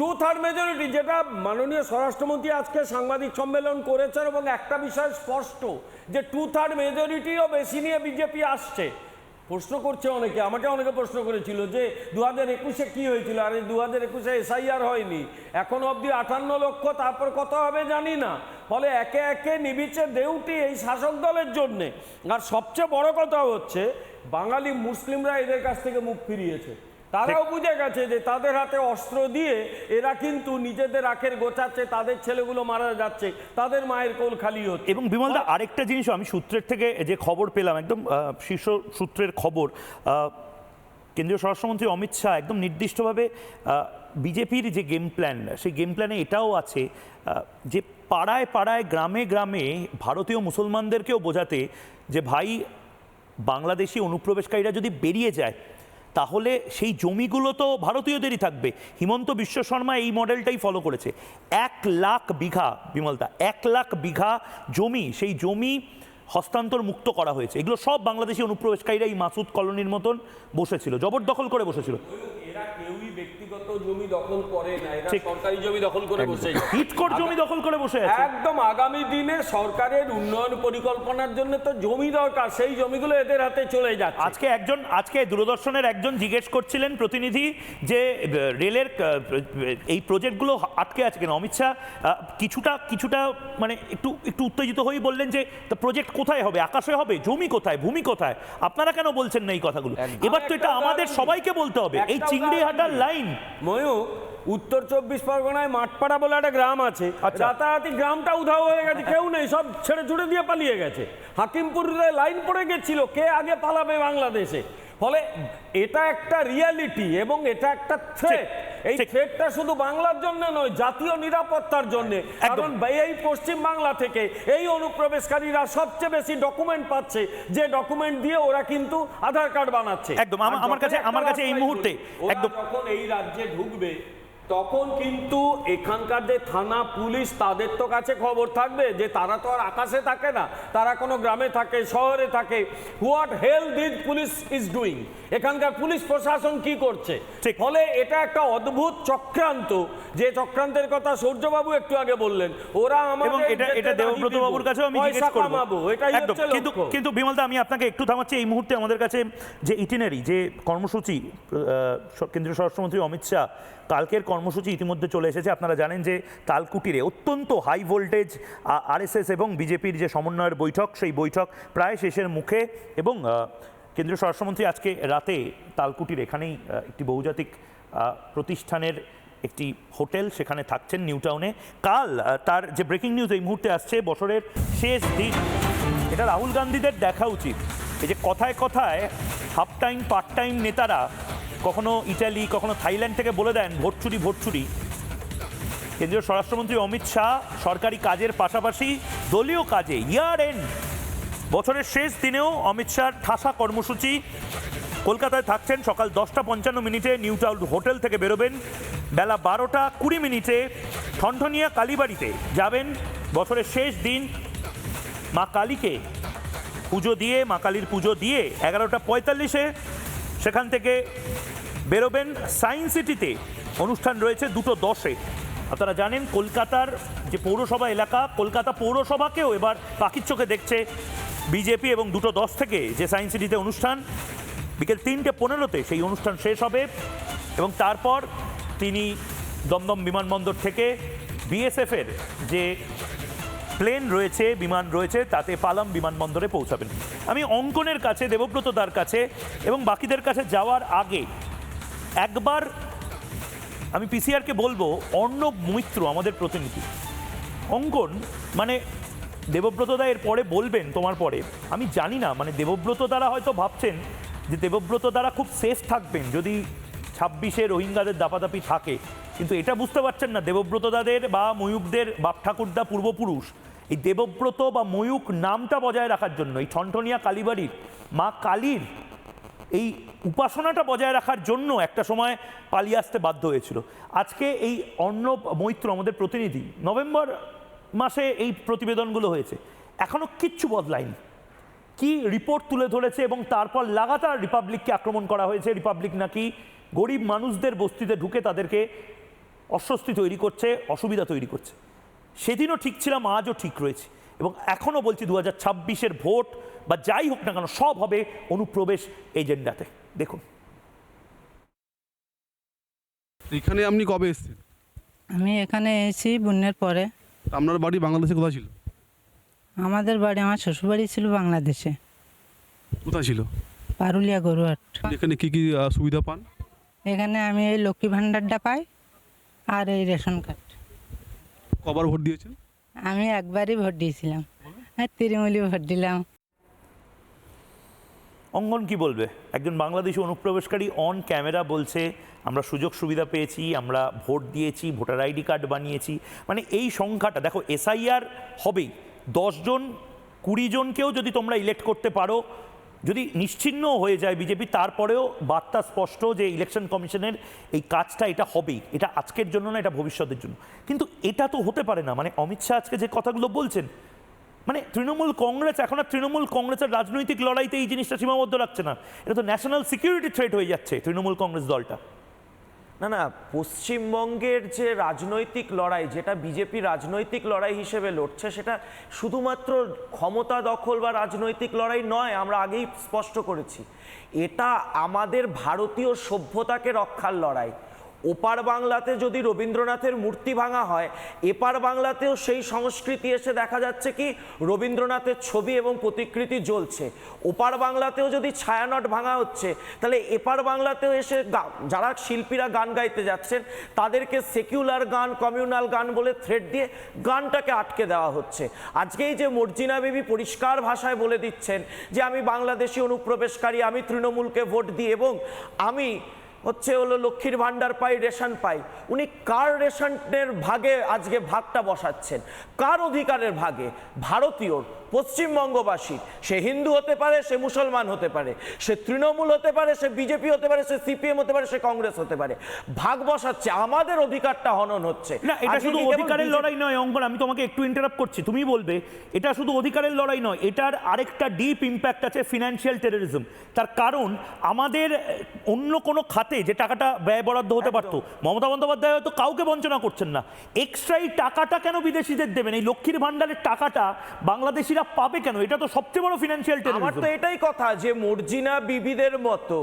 2/3 মেজরিটি, যেটা মাননীয় স্বরাষ্ট্রমন্ত্রী আজকে সাংবাদিক সম্মেলন করেছেন, এবং একটা বিষয় স্পষ্ট যে 2/3 মেজরিটিও বেশি নিয়ে বিজেপি আসছে। প্রশ্ন করছে অনেকে, আমাকে অনেকে প্রশ্ন করেছিল যে 2021-এ কি হয়েছিল, আরে 2021-এ SIR হয়নি, এখনো অবধি 58 লক্ষ, তারপর কত হবে জানি না। ফলে একে একে নিবিচে দেউটি এই শাসক দলের জন্যে। আর সবচেয়ে বড় কথা হচ্ছে বাঙালি মুসলিমরা এদের কাছ থেকে মুখ ফিরিয়েছে, তারাও বুঝে গেছে যে তাদের হাতে অস্ত্র দিয়ে এরা কিন্তু নিজেদের আখের গোছাচ্ছে, তাদের ছেলেগুলো মারা যাচ্ছে, তাদের মায়ের কোল খালি হচ্ছে। এবং বিমলদা আরেকটা জিনিস আমি সূত্রের থেকে যে খবর পেলাম, একদম শীর্ষ সূত্রের খবর, কেন্দ্রীয় স্বরাষ্ট্রমন্ত্রী অমিত শাহ একদম নির্দিষ্টভাবে বিজেপির যে গেম প্ল্যান, সেই গেম প্ল্যানে এটাও আছে যে পাড়ায় পাড়ায় গ্রামে গ্রামে ভারতীয় মুসলমানদেরকেও বোঝাতে যে ভাই, বাংলাদেশি অনুপ্রবেশকারীরা যদি বেরিয়ে যায় তাহলে সেই জমিগুলো তো ভারতীয়দেরই থাকবে। হিমন্ত বিশ্ব শর্মা এই মডেলটাই ফলো করেছে। 1 লাখ বিঘা, বিমলদা 1 লাখ বিঘা জমি, সেই জমি হস্তান্তর মুক্ত করা হয়েছে। এগুলো সব বাংলাদেশি অনুপ্রবেশকারীরা এই মাসুদ কলোনির মতন বসেছিল, জবরদখল করে বসেছিল। এরা কেউই ব্যক্তিগত জমি দখল করে না, এরা সরকারি জমি দখল করে বসে আছে, হিটকোট জমি দখল করে বসে আছে। একদম আগামী দিনে সরকারের উন্নয়ন পরিকল্পনার জন্য তো জমি দরকার, সেই জমিগুলো এদের হাতে চলে যাচ্ছে। আজকে দূরদর্শনের একজন জিজ্ঞেস করছিলেন প্রতিনিধি যে রেলের এই প্রজেক্টগুলো আটকে আছে কেন। অমিত শাহ কিছুটা মানে একটু উত্তেজিত হয়েই বললেন যে প্রজেক্ট কোথায় হবে, আকাশে হবে, জমি কোথায়, ভূমি কোথায়, আপনারা কেন বলছেন না এই কথাগুলো? এবার তো এটা আমাদের সবাইকে বলতে হবে। এই চিংড়িহাটার লাইন, ময়ূক, উত্তর 24 পরগনায় মাঠপাড়া বলে একটা গ্রাম আছে, রাতারাতি গ্রামটা উধাও হয়ে গেছে, কেউ নেই, সব ছেড়ে ছুড়ে দিয়ে পালিয়ে গেছে। হাকিমপুরে লাইন পড়ে গেছিল, কে আগে পালাবে বাংলাদেশে। ফলে এটা একটা রিয়ালিটি এবং এটা একটা থ্রেট। এই থ্রেটটা শুধু বাংলার জন্য নয়, জাতীয় নিরাপত্তার জন্য। কারণ এই পশ্চিম বাংলা থেকে এই অনুপ্রবেশকারীরা সবচেয়ে বেশি ডকুমেন্ট পাচ্ছে, যে ডকুমেন্ট দিয়ে ওরা কিন্তু আধার কার্ড বানাচ্ছে। একদম আমার কাছে এই মুহূর্তে একদম যখন এই রাজ্যে ঢুকবে তখন কিন্তু এখানকার যে থানা পুলিশ, তাদের তো কাছে খবর থাকবে যে তারা তো আর আকাশে থাকে না, তারা কোনো গ্রামে থাকে, শহরে থাকে। What hell this police is doing, এখানকার পুলিশ প্রশাসন কি করছে। ফলে এটা একটা অদ্ভুত চক্রান্ত, যে চক্রান্তের কথা সূর্যবাবু একটু আগে বললেন। ওরা আমাদের এটা দেবব্রত বাবুর কাছেও আমি জিজ্ঞেস করব, এটাই হচ্ছে লক্ষ্য। কিন্তু বিমলদা আমি আপনাকে একটু থামাচ্ছি। এই মুহূর্তে আমাদের কাছে যে ইটিনারি, যে কর্মসূচি কেন্দ্রীয় স্বরাষ্ট্রমন্ত্রী অমিত শাহ কালকের কর্মসূচি ইতিমধ্যে চলে এসেছে। আপনারা জানেন যে তালকুটিরে অত্যন্ত হাই ভোল্টেজ আরএসএস এবং বিজেপির যে সমন্বয়ের বৈঠক, সেই বৈঠক প্রায় শেষের মুখে, এবং কেন্দ্রীয় স্বরাষ্ট্রমন্ত্রী আজকে রাতে তালকুটির এখানেই একটি বহুজাতিক প্রতিষ্ঠানের একটি হোটেল, সেখানে থাকছেন নিউ টাউনে। কাল তার যে ব্রেকিং নিউজ এই মুহূর্তে আসছে, বছরের শেষ দিন, এটা রাহুল গান্ধীদের দেখা উচিত। এই যে কথায় কথায় হাফ টাইম পার্ট টাইম নেতারা কখনো ইটালি কখনো থাইল্যান্ড থেকে বলে দেন ভোট চুরি। কেন্দ্রীয় স্বরাষ্ট্রমন্ত্রী অমিত শাহ সরকারি কাজের পাশাপাশি দলীয় কাজে ইয়ার এন্ড বছরের শেষ দিনেও অমিত শাহর ঠাসা কর্মসূচি। কলকাতায় থাকছেন, সকাল 10:55 নিউ টাউন হোটেল থেকে বেরোবেন, বেলা 12:20 ঠনঠনিয়া কালীবাড়িতে যাবেন। বছরের শেষ দিন মা কালীকে পুজো দিয়ে, মা কালীর পুজো দিয়ে 11:45 সেখান থেকে বেরোবেন সায়েন্স সিটিতে। অনুষ্ঠান রয়েছে 2:10। আপনারা জানেন কলকাতার যে পৌরসভা এলাকা, কলকাতা পৌরসভাকেও এবার পাখির চোখে দেখছে বিজেপি, এবং 2:10 থেকে যে সায়েন্স সিটিতে অনুষ্ঠান, বিকেল 3:15 সেই অনুষ্ঠান শেষ হবে, এবং তারপর তিনি দমদম বিমানবন্দর থেকে বিএসএফের যে প্লেন রয়েছে, বিমান রয়েছে, তাতে পালাম বিমানবন্দরে পৌঁছাবেন। আমি অঙ্কনের কাছে, দেবব্রত দার কাছে এবং বাকিদের কাছে যাওয়ার আগে একবার আমি পিসিআরকে বলবো, অর্ণব মৈত্র আমাদের প্রতিনিধি, অঙ্কন মানে দেবব্রত দা এর পরে বলবেন তোমার পরে, আমি জানি না, মানে দেবব্রত দ্বারা হয়তো ভাবছেন যে দেবব্রত দ্বারা খুব সেফ থাকবেন যদি 26-এ রোহিঙ্গাদের দাপাদাপি থাকে, কিন্তু এটা বুঝতে পারছেন না দেবব্রত দাদের বা ময়ূকদের বাপ ঠাকুরদা পূর্বপুরুষ এই দেবব্রত বা ময়ূক নামটা বজায় রাখার জন্য, এই ঠনঠনিয়া কালীবাড়ির মা কালীর এই উপাসনাটা বজায় রাখার জন্য একটা সময় পালিয়ে আসতে বাধ্য হয়েছিল। আজকে এই অর্ণব মৈত্র আমাদের প্রতিনিধি, নভেম্বর মাসে এই প্রতিবেদনগুলো হয়েছে, এখনো কিচ্ছু বদলায়নি। কি রিপোর্ট তুলে ধরেছে, এবং তারপর লাগাতার রিপাবলিককে আক্রমণ করা হয়েছে। রিপাবলিক নাকি গরিব মানুষদের বস্তিতে ঢুকে তাদেরকে অস্বস্তি তৈরি করছে, অসুবিধা তৈরি করছে। সেদিনও ঠিক ছিলাম, আজও ঠিক রয়েছে, এবং এখনও বলছি 2026-এর ভোট বা যাই হোক না কেন সব হবে অনুপ্রবেশ এজেন্ডাতে। দেখুন, এখানে আপনি কবে এসেছেন? আমি এখানে এসেছি বন্যার পরে। আপনার বাড়ি বাংলাদেশে কোথায় ছিল? আমাদের বাড়ি, আমার শ্বশুরবাড়ি ছিল বাংলাদেশে, কোথায় ছিল? পারুলিয়া গরুয়াট। এখানে কি কি সুবিধা পান? এখানে আমি এই লক্ষ্মী ভাণ্ডারটা পাই আর এই রেশন কার্ড। কবার ভোট দিয়েছেন? আমি একবারই ভোট দিয়েছিলাম, আর তৃণমূলী ভোট দিলাম। অঙ্গন কি বলবে? একজন বাংলাদেশি অনুপ্রবেশকারী অন ক্যামেরা বলছে আমরা সুযোগ সুবিধা পেয়েছি, আমরা ভোট দিয়েছি, ভোটার আইডি কার্ড বানিয়েছি। মানে এই সংখ্যাটা দেখো, এসআইআর হবেই, 10 জন 20 জনকেও যদি তোমরা ইলেক্ট করতে পারো, যদি নিশ্চিহ্ন হয়ে যায় বিজেপি, তারপরেও বার্তা স্পষ্ট যে ইলেকশন কমিশনের এই কাজটা এটা হবেই। এটা আজকের জন্য না, এটা ভবিষ্যতের জন্য। কিন্তু এটা তো হতে পারে না। মানে অমিত শাহ আজকে যে কথাগুলো বলছেন, মানে তৃণমূল কংগ্রেস এখন আর তৃণমূল কংগ্রেসের রাজনৈতিক লড়াইতে এই জিনিসটা সীমাবদ্ধ রাখছে না, এটা তো ন্যাশনাল সিকিউরিটি থ্রেট হয়ে যাচ্ছে তৃণমূল কংগ্রেস দলটা। না না, পশ্চিমবঙ্গের যে রাজনৈতিক লড়াই, যেটা বিজেপি রাজনৈতিক লড়াই হিসেবে লড়ছে, সেটা শুধুমাত্র ক্ষমতা দখল বা রাজনৈতিক লড়াই নয়। আমরা আগেই স্পষ্ট করেছি, এটা আমাদের ভারতীয় সভ্যতাকে রক্ষার লড়াই। ওপার বাংলাতে যদি রবীন্দ্রনাথের মূর্তি ভাঙা হয়, এপার বাংলাতেও সেই সংস্কৃতি এসে দেখা যাচ্ছে কি রবীন্দ্রনাথের ছবি এবং প্রতিকৃতি জ্বলছে। ওপার বাংলাতেও যদি ছায়ানট ভাঙা হচ্ছে, তাহলে এপার বাংলাতেও এসে যারা শিল্পীরা গান গাইতে যাচ্ছেন তাদেরকে সেকুলার গান, কমিউনাল গান বলে থ্রেট দিয়ে গানটাকে আটকে দেওয়া হচ্ছে। আজকেই যে মর্জিনা বিবি পরিষ্কার ভাষায় বলে দিচ্ছেন যে আমি বাংলাদেশি অনুপ্রবেশকারী, আমি তৃণমূলকে ভোট দিই এবং আমি হলো লক্ষ্মীর ভাণ্ডার পাই, রেশন পাই। উনি কার রেশনের ভাগে আজকে ভাগটা বসাচ্ছেন? কার অধিকারের ভাগে? ভারতীয় পশ্চিমবঙ্গবাসী। সে হিন্দু হতে পারে, সে মুসলমান হতে পারে, সে তৃণমূল হতে পারে, সে বিজেপি হতে পারে, সে সিপিএম হতে পারে, সে কংগ্রেস হতে পারে। ভাগ বসাচ্ছে, আমাদের অধিকারটা হনন হচ্ছে না। এটা শুধু অধিকারের লড়াই নয় অঙ্কন, আমি তোমাকে একটু ইন্টারাপ্ট করছি, তুমি বলবে। এটা শুধু অধিকারের লড়াই নয়, এটার আরেকটা ডিপ ইম্প্যাক্ট আছে, ফিনান্সিয়াল টেররিজম। তার কারণ আমাদের অন্য কোনো খাতে যে টাকাটা ব্যয় বরাদ্দ হতে পারতো, মমতা বন্দ্যোপাধ্যায় হয়তো কাউকে বঞ্চনা করছেন না। এক্সট্রা এই টাকাটা কেন বিদেশিদের দেবেন? এই লক্ষ্মীর ভাণ্ডারের টাকাটা বাংলাদেশিরা পাবে কেন? এটা তো সবচেয়ে বড় ফিনান্সিয়াল টেররিজম। আমার তো এটাই কথা যে মর্জিনা বিবিদের মতো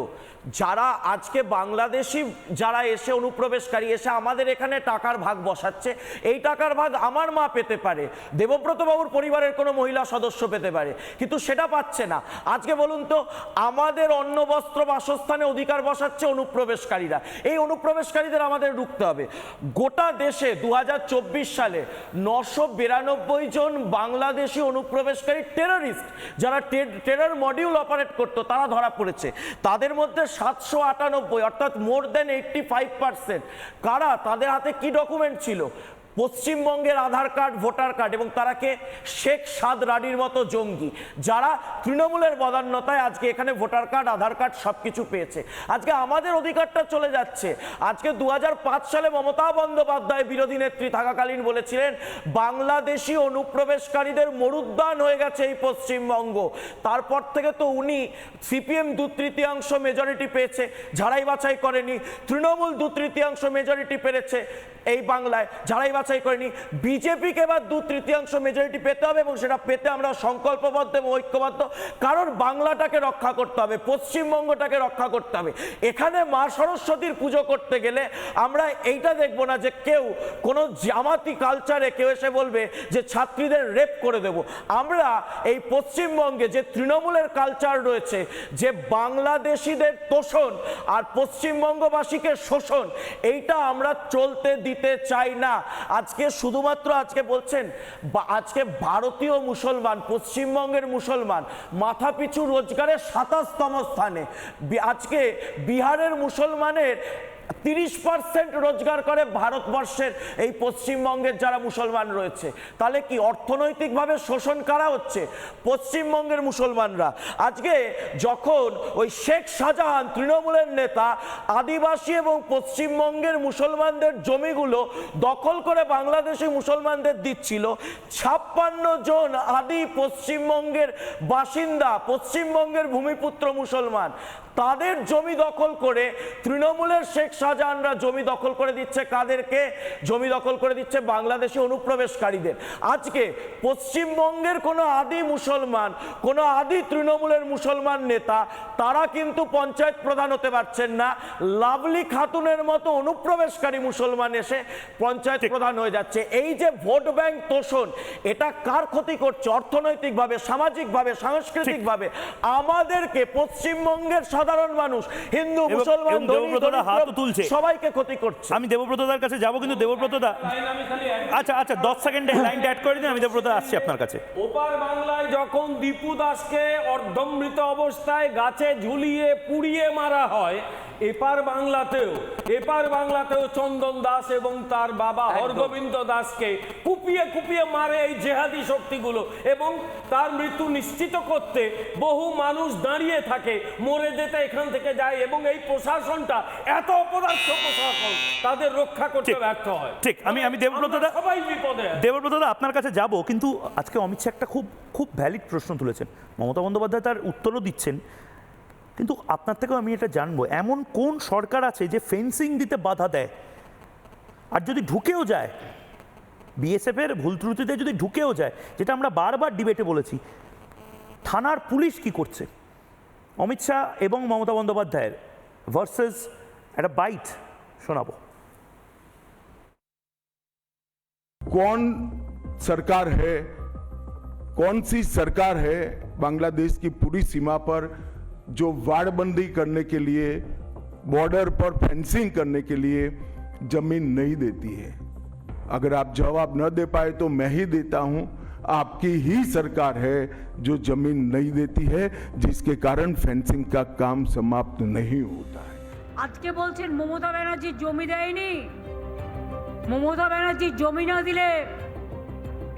যারা আজকে বাংলাদেশি, যারা এসে অনুপ্রবেশকারী এসে আমাদের এখানে টাকার ভাগ বসাচ্ছে, এই টাকার ভাগ আমার মা পেতে পারে, দেবব্রত বাবুর পরিবারের কোনো মহিলা সদস্য পেতে পারে, কিন্তু সেটা পাচ্ছে না। আজকে বলুন তো, আমাদের অন্ন বস্ত্র বাসস্থানে অধিকার বসাচ্ছে অনুপ্রবেশকারীরা। এই অনুপ্রবেশকারীদের আমাদের রুখতে হবে। গোটা দেশে 2024 সালে 992 জন বাংলাদেশি অনুপ্রবেশকারী টেররিস্ট, যারা টেরর মডিউল অপারেট করতো, তারা ধরা পড়েছে। তাদের মধ্যে 798, অর্থাৎ মোর দেন 85%। কারা? তাদের হাতে কি ডকুমেন্ট ছিল? পশ্চিমবঙ্গের আধার কার্ড, ভোটার কার্ড, এবং তারা কে? শেখ সাদ রানীর মতো জঙ্গি, যারা তৃণমূলের বদান্যতায় আজকে এখানে ভোটার কার্ড, আধার কার্ড সবকিছু পেয়েছে। আজকে আমাদের অধিকারটা চলে যাচ্ছে। আজকে 2005 সালে মমতা বন্দ্যোপাধ্যায় বিরোধী নেত্রী থাকাকালীন বলেছিলেন বাংলাদেশি অনুপ্রবেশকারীদের মরুদ্যান হয়ে গেছে এই পশ্চিমবঙ্গ। তারপর থেকে তো উনি, সিপিএম 2/3 মেজরিটি পেয়েছে, ঝাড়াই বাছাই করেনি। তৃণমূল 2/3 মেজরিটি পেরেছে এই বাংলায়, ঝাড়াই বাছাই করেনি। বিজেপিকে এবার 2/3 মেজরিটি পেতে হবে, এবং সেটা পেতে আমরা সংকল্পবদ্ধ এবং ঐক্যবদ্ধ। কারণ বাংলাটাকে রক্ষা করতে হবে, পশ্চিমবঙ্গটাকে রক্ষা করতে হবে। এখানে মা সরস্বতীর পুজো করতে গেলে আমরা এইটা দেখবো না যে কেউ কোনো জামাতি কালচারে কেউ এসে বলবে যে ছাত্রীদের রেপ করে দেব। আমরা এই পশ্চিমবঙ্গে যে তৃণমূলের কালচার রয়েছে, যে বাংলাদেশিদের তোষণ আর পশ্চিমবঙ্গবাসীকে শোষণ, এইটা আমরা চলতে দিতে চাই না। আজকে শুধুমাত্র আজকে বলছেন আজকে ভারতীয় মুসলমান, পশ্চিমবঙ্গের মুসলমান মাথাপিছু রোজগারে 27তম স্থানে। আজকে বিহারের মুসলমানের 30% রোজগার করে ভারতবর্ষের এই পশ্চিমবঙ্গের যারা মুসলমান রয়েছে। তাহলে কি অর্থনৈতিকভাবে শোষণ করা হচ্ছে? পশ্চিমবঙ্গের মুসলমানরা। আজকে যখন ওই শেখ শাহজাহান, তৃণমূলের নেতা, আদিবাসী এবং পশ্চিমবঙ্গের মুসলমানদের জমিগুলো দখল করে বাংলাদেশি মুসলমানদের দিচ্ছিল, 56 জন আদি পশ্চিমবঙ্গের বাসিন্দা, পশ্চিমবঙ্গের ভূমিপুত্র মুসলমান, তাদের জমি দখল করে তৃণমূলের শেখ শাহজাহানরা জমি দখল করে দিচ্ছে কাদেরকে? জমি দখল করে দিচ্ছে বাংলাদেশি অনুপ্রবেশকারীদের। আজকে পশ্চিমবঙ্গের কোনো আদি মুসলমান, কোনো আদি তৃণমূলের মুসলমান নেতা, তারা কিন্তু পঞ্চায়েত প্রধান হতে পারছেন না। লাভলি খাতুনের মতো অনুপ্রবেশকারী মুসলমান এসে পঞ্চায়েত প্রধান হয়ে যাচ্ছে। এই যে ভোট ব্যাংক তোষণ, এটা কার ক্ষতি করছে? অর্থনৈতিকভাবে, সামাজিকভাবে, সাংস্কৃতিকভাবে আমাদেরকে, পশ্চিমবঙ্গের সাধারণ মানুষ, হিন্দু মুসলমান হাত তুলছে, সবাইকে ক্ষতি করছে। আমি দেবব্রতদার কাছে যাব, কিন্তু দেবব্রতদা আচ্ছা 10 সেকেন্ডে লাইনটা অ্যাড করে দিন, আমি দেবব্রত আসছি আপনার কাছে। ওপার বাংলায় যখন দীপু দাসকে অর্ধমৃত অবস্থায় গাছে ঝুলিয়ে পুড়িয়ে মারা হয়, এপার বাংলাতেও চন্দন দাস এবং তার বাবা হরগোবিন্দ দাসকে কুপিয়ে কুপিয়ে মারে এই জেহাদি শক্তিগুলো, এবং তার মৃত্যু নিশ্চিত করতে বহু মানুষ দাঁড়িয়ে থাকে, মরে যেতে এখান থেকে যায়, এবং এই প্রশাসনটা এত অপদার্থ প্রশাসন তাদের রক্ষা করতে ব্যর্থ হয়। ঠিক, আমি দেবব্রতদা, সবাই বিপদে। দেবব্রতদা আপনার কাছে যাব, কিন্তু আজকে অমিত শাহ একটা খুব ভ্যালিড প্রশ্ন তুলেছেন, মমতা বন্দ্যোপাধ্যায় তার উত্তরও দিচ্ছেন, কিন্তু আপনার থেকেও আমি এটা জানবো, এমন কোন সরকার আছে যে ফেন্সিং দিতে বাধা দেয়? আর যদি ঢুকেও যায়, বিএসএফ এর ভুল ত্রুটিতে যদি ঢুকেও যায়, যেটা আমরা বারবার ডিবেটে বলেছি, থানার পুলিশ কি করছে? অমিত শাহ এবং মমতা বন্দ্যোপাধ্যায়ের ভার্সেস একটা বাইট শোনাবো। कौन सरकार है, कौन सी सरकार है बांग्लादेश की पूरी सीमा पर जो वाड़बंदी करने के लिए, बॉर्डर पर फेंसिंग करने के लिए जमीन नहीं देती है? अगर आप जवाब न दे पाए तो मैं ही देता हूं, आपकी ही सरकार है जो जमीन नहीं देती है, जिसके कारण फेंसिंग का काम समाप्त नहीं होता है। আজকে বলছেন মমতা ব্যানার্জি জমি দেয়নি। মমতা ব্যানার্জি জমি না দিলে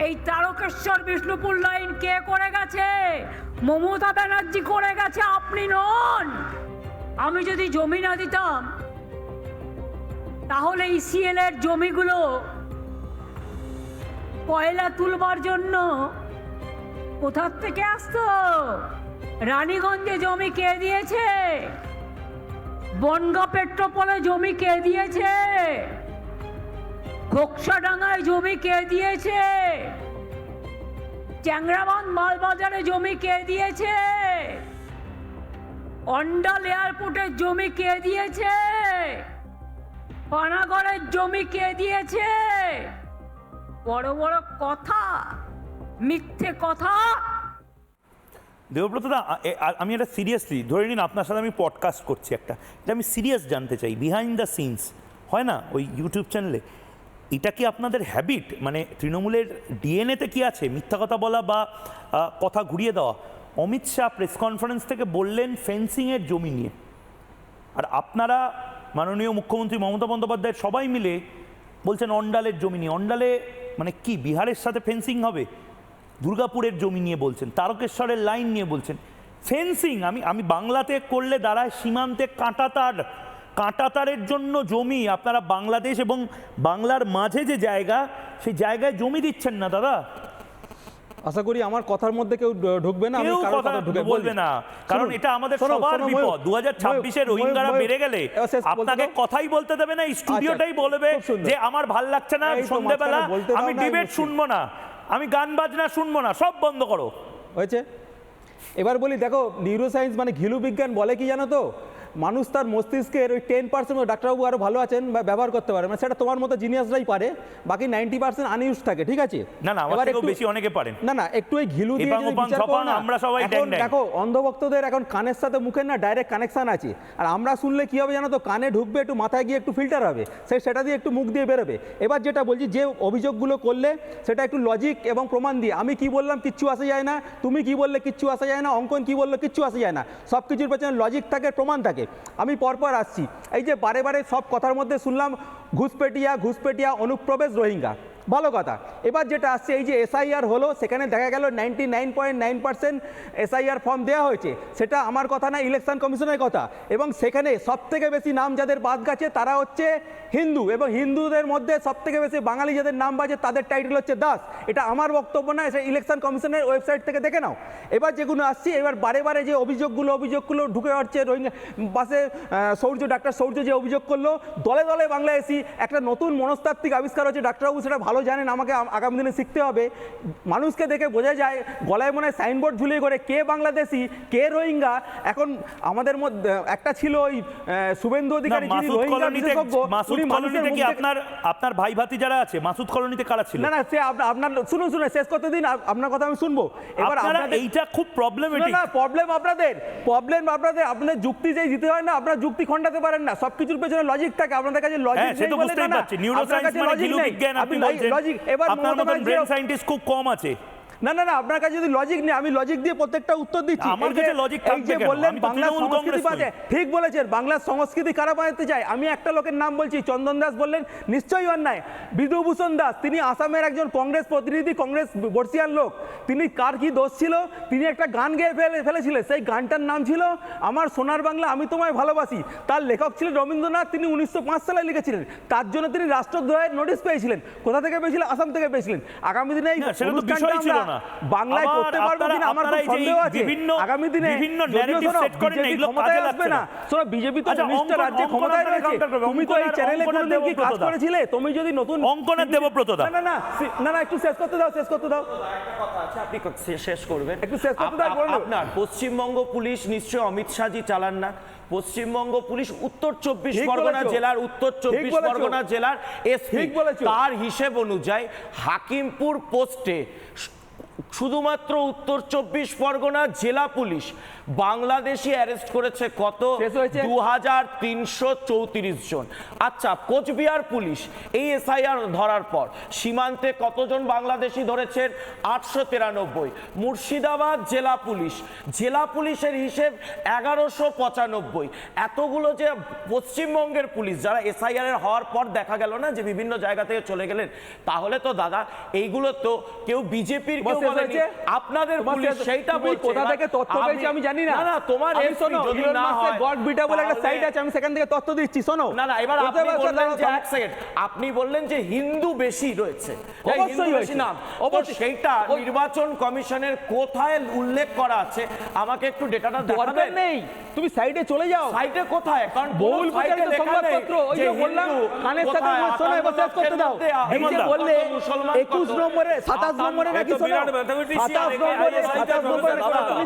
এই তারকেশ্বর বিষ্ণুপুর লাইন কে করে গেছে? মমতা ব্যানার্জি করে গেছে, আপনি নন। আমি যদি জমি না দিতাম তাহলে ইসিএল এর জমিগুলো কয়লা তুলবার জন্য কোথার থেকে আসতো? রানীগঞ্জে জমি কে দিয়েছে? বনগাঁ পেট্রোপোলে জমি কে দিয়েছে? ঘোকসাডাঙ্গায় জমি কে দিয়েছে? চ্যাংরাবান্ধ মালবাজারে জমি কে দিয়েছে? অন্ডাল এয়ারপোর্টের জমি কে দিয়েছে? পানাগড়ের জমি কে দিয়েছে? বড় বড় কথা, মিথ্যে কথা। দেবব্রতদা, আমি এটা সিরিয়াসলি ধরে নিন, আপনার সাথে আমি পডকাস্ট করছি একটা, এটা আমি সিরিয়াস জানতে চাই, বিহাইন্ড দ্য সিনস হয় না ওই ইউটিউব চ্যানেলে, এটা কি আপনাদের হ্যাবিট? মানে তৃণমূলের ডিএনএতে কি আছে মিথ্যা কথা বলা বা কথা ঘুরিয়ে দেওয়া? অমিত শাহ প্রেস কনফারেন্স থেকে বললেন ফেন্সিংয়ের জমি নিয়ে, আর আপনারা মাননীয় মুখ্যমন্ত্রী মমতা বন্দ্যোপাধ্যায় সবাই মিলে বলছেন অন্ডালের জমি নিয়ে। অন্ডালে মানে কি বিহারের সাথে ফেন্সিং হবে? দুর্গাপুরের জমি নিয়ে বলছেন, তারকেশ্বরের লাইন নিয়ে বলছেন। ফেন্সিং আমি বাংলাতে করলে দাঁড়ায় সীমান্তে কাঁটাতারের জন্য জমি। আপনারা বাংলাদেশ এবং বাংলার মাঝে যে জায়গা, সেই জায়গায় জমি দিচ্ছেন না দাদা। আশা করি আমার কথার মধ্যে কেউ ঢুকবে না, কেউ কথা বলবে না, কারণ এটা আমাদের সবার বিপদ। 2026-এ রোহিঙ্গারা বেড়ে গেলে আপনাকে কথাই বলতে দেবে না, এই স্টুডিওটাই বলবে যে আমার ভাল লাগছে না, সন্ধ্যেবেলা আমি ডিবেট শুনবো না, আমি গান বাজনা শুনবো না, সব বন্ধ করো। হয়েছে? এবার বলি, দেখো নিউরো সায়েন্স মানে ঘিলু বিজ্ঞান বলে কি জানো তো, মানুষ তার মস্তিষ্কের ওই 10% ডাক্তারবাবু আরো ভালো আছেন ব্যবহার করতে পারে, মানে সেটা তোমার মতো জিনিয়াসরাই পারে, বাকি 90% আনইউজ থাকে, ঠিক আছে? না না, আমার থেকেও বেশি অনেকে পারেন। না একটু এই ঘিলু দিয়ে যদি বিচার করো না, আমরা সবাই দেখো অন্ধভক্তদের এখন কানের সাথে মুখের না ডাইরেক্ট কানেকশন আছে, আর আমরা শুনলে কি হবে জানো তো, কানে ঢুকবে, একটু মাথায় গিয়ে একটু ফিল্টার হবে, সেটা দিয়ে একটু মুখ দিয়ে বেরোবে। এবার যেটা বলছি, যে অভিযোগগুলো করলে সেটা একটু লজিক এবং প্রমাণ দিয়ে, আমি কি বললাম কিচ্ছু আসে যায় না, তুমি কি বললে কিচ্ছু আসে যায় না, অঙ্কন কি বললো কিচ্ছু আসে যায় না, সব কিছুর পেছনে লজিক থাকে, প্রমাণ থাকে। আমি পরপর আসছি, এই যে বারে বারে সব কথার মধ্যে শুনলাম ঘুষপেটিয়া অনুপ্রবেশ রোহিঙ্গা, ভালো কথা। এবার যেটা আসছে, এই যে এসআইআর হলো, সেখানে দেখা গেল 99.9% এসআইআর ফর্ম দেওয়া হয়েছে, সেটা আমার কথা না, ইলেকশন কমিশনের কথা। এবং সেখানে সবথেকে বেশি নাম যাদের বাদ গেছে তারা হচ্ছে হিন্দু, এবং হিন্দুদের মধ্যে সবথেকে বেশি বাঙালি যাদের নাম বাজে তাদের টাইটেল হচ্ছে দাস। এটা আমার বক্তব্য না, এটা ইলেকশন কমিশনের ওয়েবসাইট থেকে দেখে নাও। এবার যেগুলো আসছি, এবার বারে বারে যে অভিযোগগুলো ঢুকে আসছে, রোহিঙ্গা বাসে ডাক্তার সৌর্য যে অভিযোগ করলো, দলে দলে বাংলাদেশি, একটা নতুন মনস্তাত্ত্বিক আবিষ্কার হচ্ছে। ডাক্তারবাবু সেটা ভালো জানেন, আমাকে আগামী দিনে শিখতে হবে। মানুষকে দেখে বোঝা যায়, গলায় মনে হয় সাইনবোর্ড ঝুলিয়ে করে কে বাংলাদেশি কে রোহিঙ্গা। এখন আমাদের মধ্যে একটা ছিল ওই শুভেন্দু অধিকারী, যিনি রোহিঙ্গা বিশেষজ্ঞ, উনি মানুষের মুখ দেখে আপনার ভাই ভাতি যারা আছে মাসুদ কলোনিতে কারা ছিল? না সে আপনার শুনুন শেষ করতে দিন, আপনার কথা আমি শুনবো। এবার এইটা খুব প্রবলেমেটিক। না প্রবলেম আপনাদের আপনাদের যুক্তি যেই দিতে হয় না, আপনারা যুক্তি খণ্ডাতে পারেন না, সবকিছুর পেছনে লজিক থাকে। আপনাদের কাছে লজিক নেই বলে না, আপনার কাছে লজিক নেই। আপনি লজিক, এবার আপনার মতন ব্রেন সায়েন্টিস্ট খুব কম আছে। না আপনার কাছে যদি লজিক নেই, আমি লজিক দিয়ে প্রত্যেকটা উত্তর দিচ্ছি। আমার কাছে লজিক থাকবে কেন? বললেন বাংলা সংস্কৃতি বাজে, ঠিক বলেছেন, বাংলার সংস্কৃতি কারা বানাতে চায়। আমি একটা লোকের নাম বলছি, চন্দন দাস বললেন, নিশ্চয়ই অন্যায়। বিধুভূষণ দাস, তিনি আসামের একজন কংগ্রেস প্রতিনিধি, কংগ্রেস বর্ষিয়ান লোক। তিনি কার কি দোষ ছিল, তিনি একটা গান গেয়ে ফেলেছিলেন, সেই গানটার নাম ছিল আমার সোনার বাংলা আমি তোমায় ভালোবাসি। তার লেখক ছিলেন রবীন্দ্রনাথ, তিনি 1905 সালে লিখেছিলেন। তার জন্য তিনি রাষ্ট্রদ্রোহের নোটিশ পেয়েছিলেন। কোথা থেকে পেয়েছিলেন? আসাম থেকে পেয়েছিলেন। আগামী দিনে এই অনুষ্ঠানটা বাংলায় করতে পারবো কিনা আমার খুব সন্দেহ আছে। আগামী দিনে বিভিন্ন ন্যারেটিভ সেট করেন, এগুলো কাজে লাগবে না। শোনো, বিজেপি তো নিশ্চয় রাজ্যে ক্ষমতায় রয়েছে। তুমি তো এই চ্যানেলে কোনদিন কি কাজ করেছিলে? তুমি যদি নতুন অঙ্কনের দেবব্রত দা, না একটু শেষ করতে দাও। একটা কথা আছে, আপনি শেষ করবেন, একটু শেষ করতে দাও। আপনার পশ্চিমবঙ্গ পুলিশ নিশ্চয় অমিত শাহজি চালান না। পশ্চিমবঙ্গ পুলিশ উত্তর 24 পরগনা জেলার এসপি, তার হিসেব অনুযায়ী হাকিমপুর পোস্টে শুধুমাত্র উত্তর 24 পরগনা জেলা পুলিশ বাংলাদেশি অ্যারেস্ট করেছে কত? 2334 জন। আচ্ছা, কোচবিহার পুলিশ এই এসআইআর ধরার পর সীমান্তে কতজন বাংলাদেশি ধরেছেন? 893। মুর্শিদাবাদ জেলা পুলিশের হিসেব 1195। এতগুলো যে পশ্চিমবঙ্গের পুলিশ যারা এসআইআর হওয়ার পর দেখা গেল না যে বিভিন্ন জায়গা থেকে চলে গেলেন, তাহলে তো দাদা এইগুলো তো কেউ বিজেপির কেউ বলেনি, আপনাদের পুলিশ সেইটা বলছে। কোথা থেকে তথ্য পেয়েছি আমি জানি না। না তোমার যদি না হয় গড বিটা বলে একটা সাইট আছে, আমি সেখান থেকে তথ্য দিচ্ছি। শোনো না এবার আপনি বললেন যে এক সেকেন্ড, আপনি বললেন যে হিন্দু বেশি রয়েছে, অবশ্যই বেশি নাম, অবশ্যই সেইটা নির্বাচন কমিশনের কোথায় উল্লেখ করা আছে আমাকে একটু ডেটাটা দেখাবেন। নেই, তুমি সাইটে চলে যাও। সাইটে কোথায়? কারণ বহুল প্রচারিত সংবাদপত্র, ওই যে বললাম কানের সাথে শোনা, এবার শেষ করতে দাও। এই যে বললে 21 নম্বরে 27 নম্বরে নাকি শোনো, 27 নম্বরে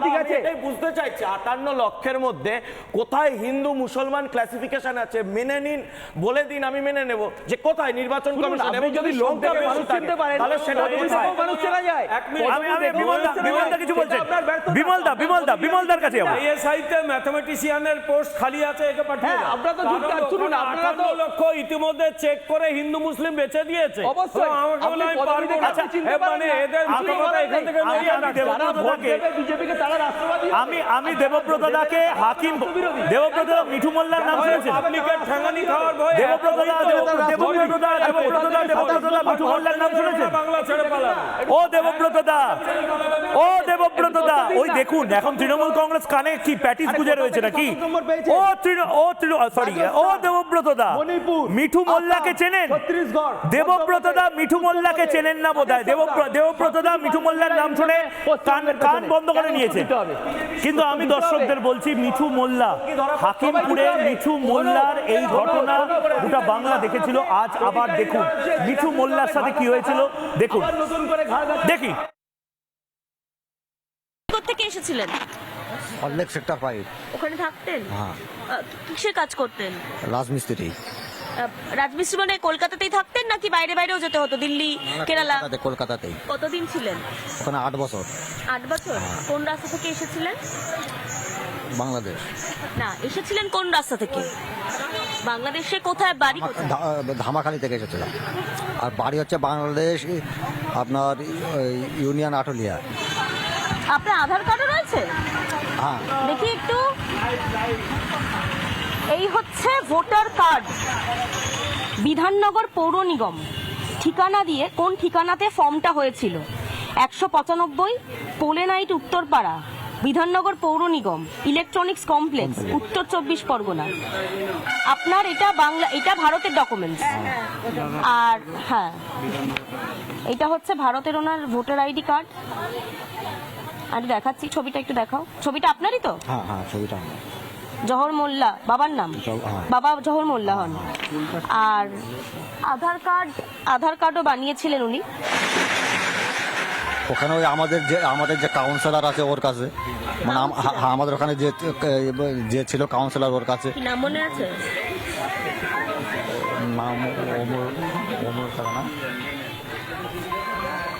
ঠিক আছে, এটাই বুঝতে চাইছি 58 লক্ষের মধ্যে কোথায় হিন্দু মুসলমান ক্লাসিফিকেশন আছে মেনে নিন, বলে দিন, আমি মেনে নেব যে কোথায় নির্বাচন কমিশন। এবং যদি লোক থেকে মানুষ চিনতে পারেন তাহলে সেটা মানুষ চেনা যায়। আমি বিমলদা কিছু বলছেন, বিমলদার কাছে যাবো। আইএসআইতে ম্যাথমেটিশিয়ানের পোস্ট খালি আছে, একে পাঠিয়ে দাও। আপনারা তো শুনুন, আপনারা তো 58 লক্ষ ইতিমধ্যে চেক করে হিন্দু মুসলিম বেঁচে দিয়েছে। অবশ্যই আমাকে বলে আমি পারবো না। মানে এদের মানবতা এখান থেকে বিজেপিকে তারা রাষ্ট্রবাদী। আমি দেবব্রত দাকে হাকিম, দেবব্রত দা মিঠু মোল্লার নাম শুনেছেন? পাবলিকের ঠাঙ্গানি খাওয়ার ভয়ে দেবব্রত দা মিঠু মোল্লার নাম শুনেছেন? বাংলা ছেড়ে পালান। ও দেবব্রত দা, ওই দেখুন এখন তৃণমূল কংগ্রেস কানে কি প্যাটিস গুজে রয়েছে নাকি? ও দেবব্রত দা মিঠু মোল্লাকে চেনেন? দেবব্রত দা মিঠু মোল্লাকে চেনেন না বোধহয়। দেবব্রত দা মিঠু মোল্লার নাম শুনে কান বন্ধ করে নিয়েছে। কিন্তু আমি দর্শকদের বলছি, মিঠু মোল্লা, হাকিমপুরে মিঠু মোল্লার এই ঘটনা গোটা বাংলা দেখেছিল। আজ আবার দেখুন মিঠু মোল্লার সাথে কি হয়েছিল, দেখুন। দেখি কোথা থেকে এসেছিলেন? অনেক সেক্টর 5। ওখানে থাকতেন? হ্যাঁ। কিসের কাজ করতেন? রাজমিস্ত্রি। রাজমিস্ত্রি মানে কলকাতাতেই থাকতেন নাকি বাইরেও যেতে হতো? দিল্লি, কেরালা? কলকাতাতেই। কতদিন ছিলেন ওখানে? 8 বছর। 8 বছর। কোন রাস্তা থেকে এসেছিলেন? বাংলাদেশ। না, এসেছিলেন কোন রাস্তা থেকে? বাংলাদেশে কোথায় বাড়ি? ধামাখালি থেকে এসেছিলাম। আর বাড়ি হচ্ছে বাংলাদেশ, আপনার ইউনিয়ন আটলিয়া। আপনার আধার কার্ডও রয়েছে? হ্যাঁ। দেখি একটু। এই হচ্ছে ভোটার কার্ড, বিধাননগর পৌর নিগম। ঠিকানা দিয়ে কোন ঠিকানাতে ফর্মটা হয়েছিল? 195 পোলেনাইট উত্তরপাড়া, বিধাননগর পৌর নিগম, ইলেকট্রনিক্স কমপ্লেক্স, উত্তর 24 পরগনা। আপনার এটা ভারতের ডকুমেন্টস। আর হ্যাঁ, এটা হচ্ছে ভারতের ওনার ভোটার আইডি কার্ড। আমি দেখাচ্ছি, ছবিটা একটু দেখাও। ছবিটা আপনারই তো? হ্যাঁ হ্যাঁ, ছবিটা আমার। জহর মোল্লা বাবার নাম, বাবা জহর মোল্লা হন। আর আধার কার্ডও বানিয়েছিলেন উনি। ওখানে ওই আমাদের যে কাউন্সিলর আছে ওর কাছে, মানে আমাদের ওখানে যে ছিল কাউন্সিলর ওর কাছে। কি নাম মনে আছে? নাম অমর না?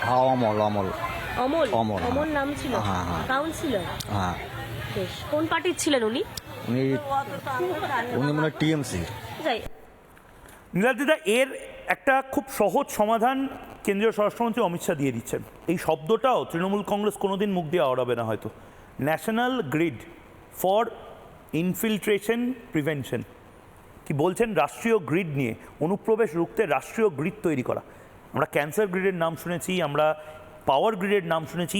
হ্যাঁ, অমল। অমল নাম ছিল কাউন্সিলর। হ্যাঁ। বেশ, কোন পার্টির ছিলেন উনি? উনি মানে টিএমসি। নীলাদ্রিদা, এর একটা খুব সহজ সমাধান কেন্দ্রীয় স্বরাষ্ট্রমন্ত্রী অমিত শাহ দিয়ে দিচ্ছেন। এই শব্দটাও তৃণমূল কংগ্রেস কোনোদিন মুখ দিয়ে আওড়াবে না হয়তো। National grid for infiltration prevention. কি বলছেন? রাষ্ট্রীয় গ্রিড নিয়ে অনুপ্রবেশ রুখতে রাষ্ট্রীয় গ্রিড তৈরি করা। আমরা ক্যান্সার গ্রিডের নাম শুনেছি, আমরা পাওয়ার গ্রিডের নাম শুনেছি।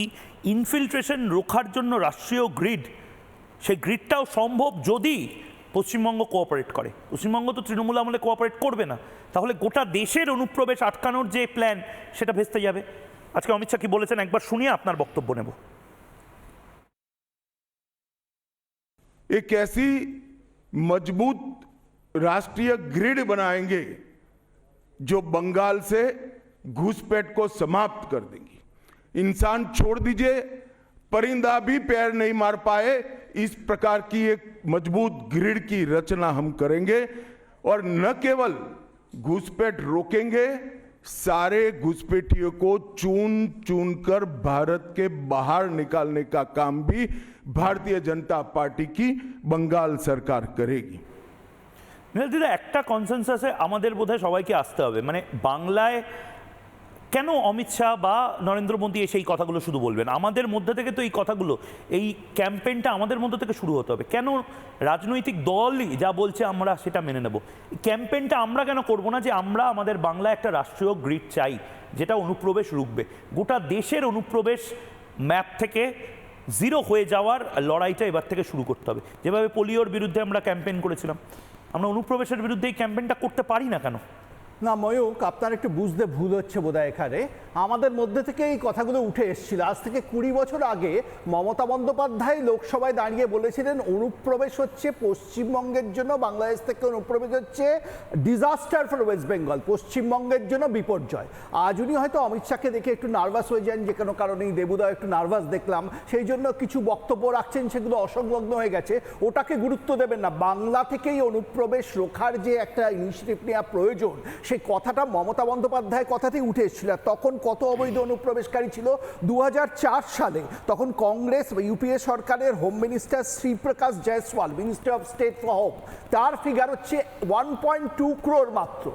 ইনফিল্ট্রেশন রোখার জন্য রাষ্ট্রীয় গ্রিড, সেই গ্রিডটাও সম্ভব যদি পশ্চিমবঙ্গ কোঅপারেট করে। পশ্চিমবঙ্গ তো তৃণমূল আমলে কোঅপারেট করবে না, তাহলে গোটা দেশের অনুপ্রবেশ আটকানোর যে প্ল্যান সেটা ভেস্তে যাবে। আজকে অমিত শাহ কি বলেছেন একবার শুনিয়ে আপনার বক্তব্য নেব। एक ऐसी मजबूत राष्ट्रीय ग्रिड बनाएंगे जो बंगाल से घुसपैठ को समाप्त कर देंगी। इंसान छोड़ दीजिए, परिंदा भी पैर नहीं मार पाए, इस प्रकार की एक मजबूत ग्रिड की रचना हम करेंगे। और न केवल घुसपैठ रोकेंगे, सारे घुसपैठियों को चुन चुन कर भारत के बाहर निकालने का काम भी भारतीय जनता पार्टी की बंगाल सरकार करेगी। নীলাদ্রিদা, একটা কনসেনসাসে আমাদের বোধহয় সবাইকে আসতে হবে। মানে বাংলায় কেন অমিত শাহ বা নরেন্দ্র মোদী এসে এই কথাগুলো শুধু বলবেন? আমাদের মধ্যে থেকে তো এই কথাগুলো, এই ক্যাম্পেইনটা আমাদের মধ্যে থেকে শুরু হতে হবে। কেন রাজনৈতিক দলই যা বলছে আমরা সেটা মেনে নেব? ক্যাম্পেইনটা আমরা কেন করব না যে আমরা আমাদের বাংলায় একটা রাষ্ট্রীয় গ্রিড চাই যেটা অনুপ্রবেশ রুখবে? গোটা দেশের অনুপ্রবেশ ম্যাপ থেকে জিরো হয়ে যাওয়ার লড়াইটা এবার থেকে শুরু করতে হবে। যেভাবে পোলিওর বিরুদ্ধে আমরা ক্যাম্পেইন করেছিলাম, আমরা অনুপ্রবেশের বিরুদ্ধে এই ক্যাম্পেইনটা করতে পারি না কেন? না ময়ূক, আপনার একটু বুঝতে ভুল হচ্ছে বোধহয়। এখানে আমাদের মধ্যে থেকে এই কথাগুলো উঠে এসেছিল। আজ থেকে 20 বছর আগে মমতা বন্দ্যোপাধ্যায় লোকসভায় দাঁড়িয়ে বলেছিলেন অনুপ্রবেশ হচ্ছে পশ্চিমবঙ্গের জন্য, বাংলাদেশ থেকে অনুপ্রবেশ হচ্ছে ডিজাস্টার ফর ওয়েস্ট বেঙ্গল, পশ্চিমবঙ্গের জন্য বিপর্যয়। আজ উনি হয়তো অমিত শাহকে দেখে একটু নার্ভাস হয়ে যান, যে কোনো কারণেই দেবুদা একটু নার্ভাস দেখলাম, সেই জন্য কিছু বক্তব্য রাখছেন, সেগুলো অসংলগ্ন হয়ে গেছে। ওটাকে গুরুত্ব দেবেন না। বাংলা থেকেই অনুপ্রবেশ রোখার যে একটা ইনিশিয়েটিভ নেওয়া প্রয়োজন, সেই কথাটা মমতা বন্দ্যোপাধ্যায়ের কথাতেই উঠে এসেছিল। তখন কত অবৈধ অনুপ্রবেশকারী ছিল? 2004 সালে তখন কংগ্রেস ইউপিএ সরকারের home minister Sriprakash Jaiswal, minister of state for home, তার ফিগার হচ্ছে 1.2 crore মাত্র।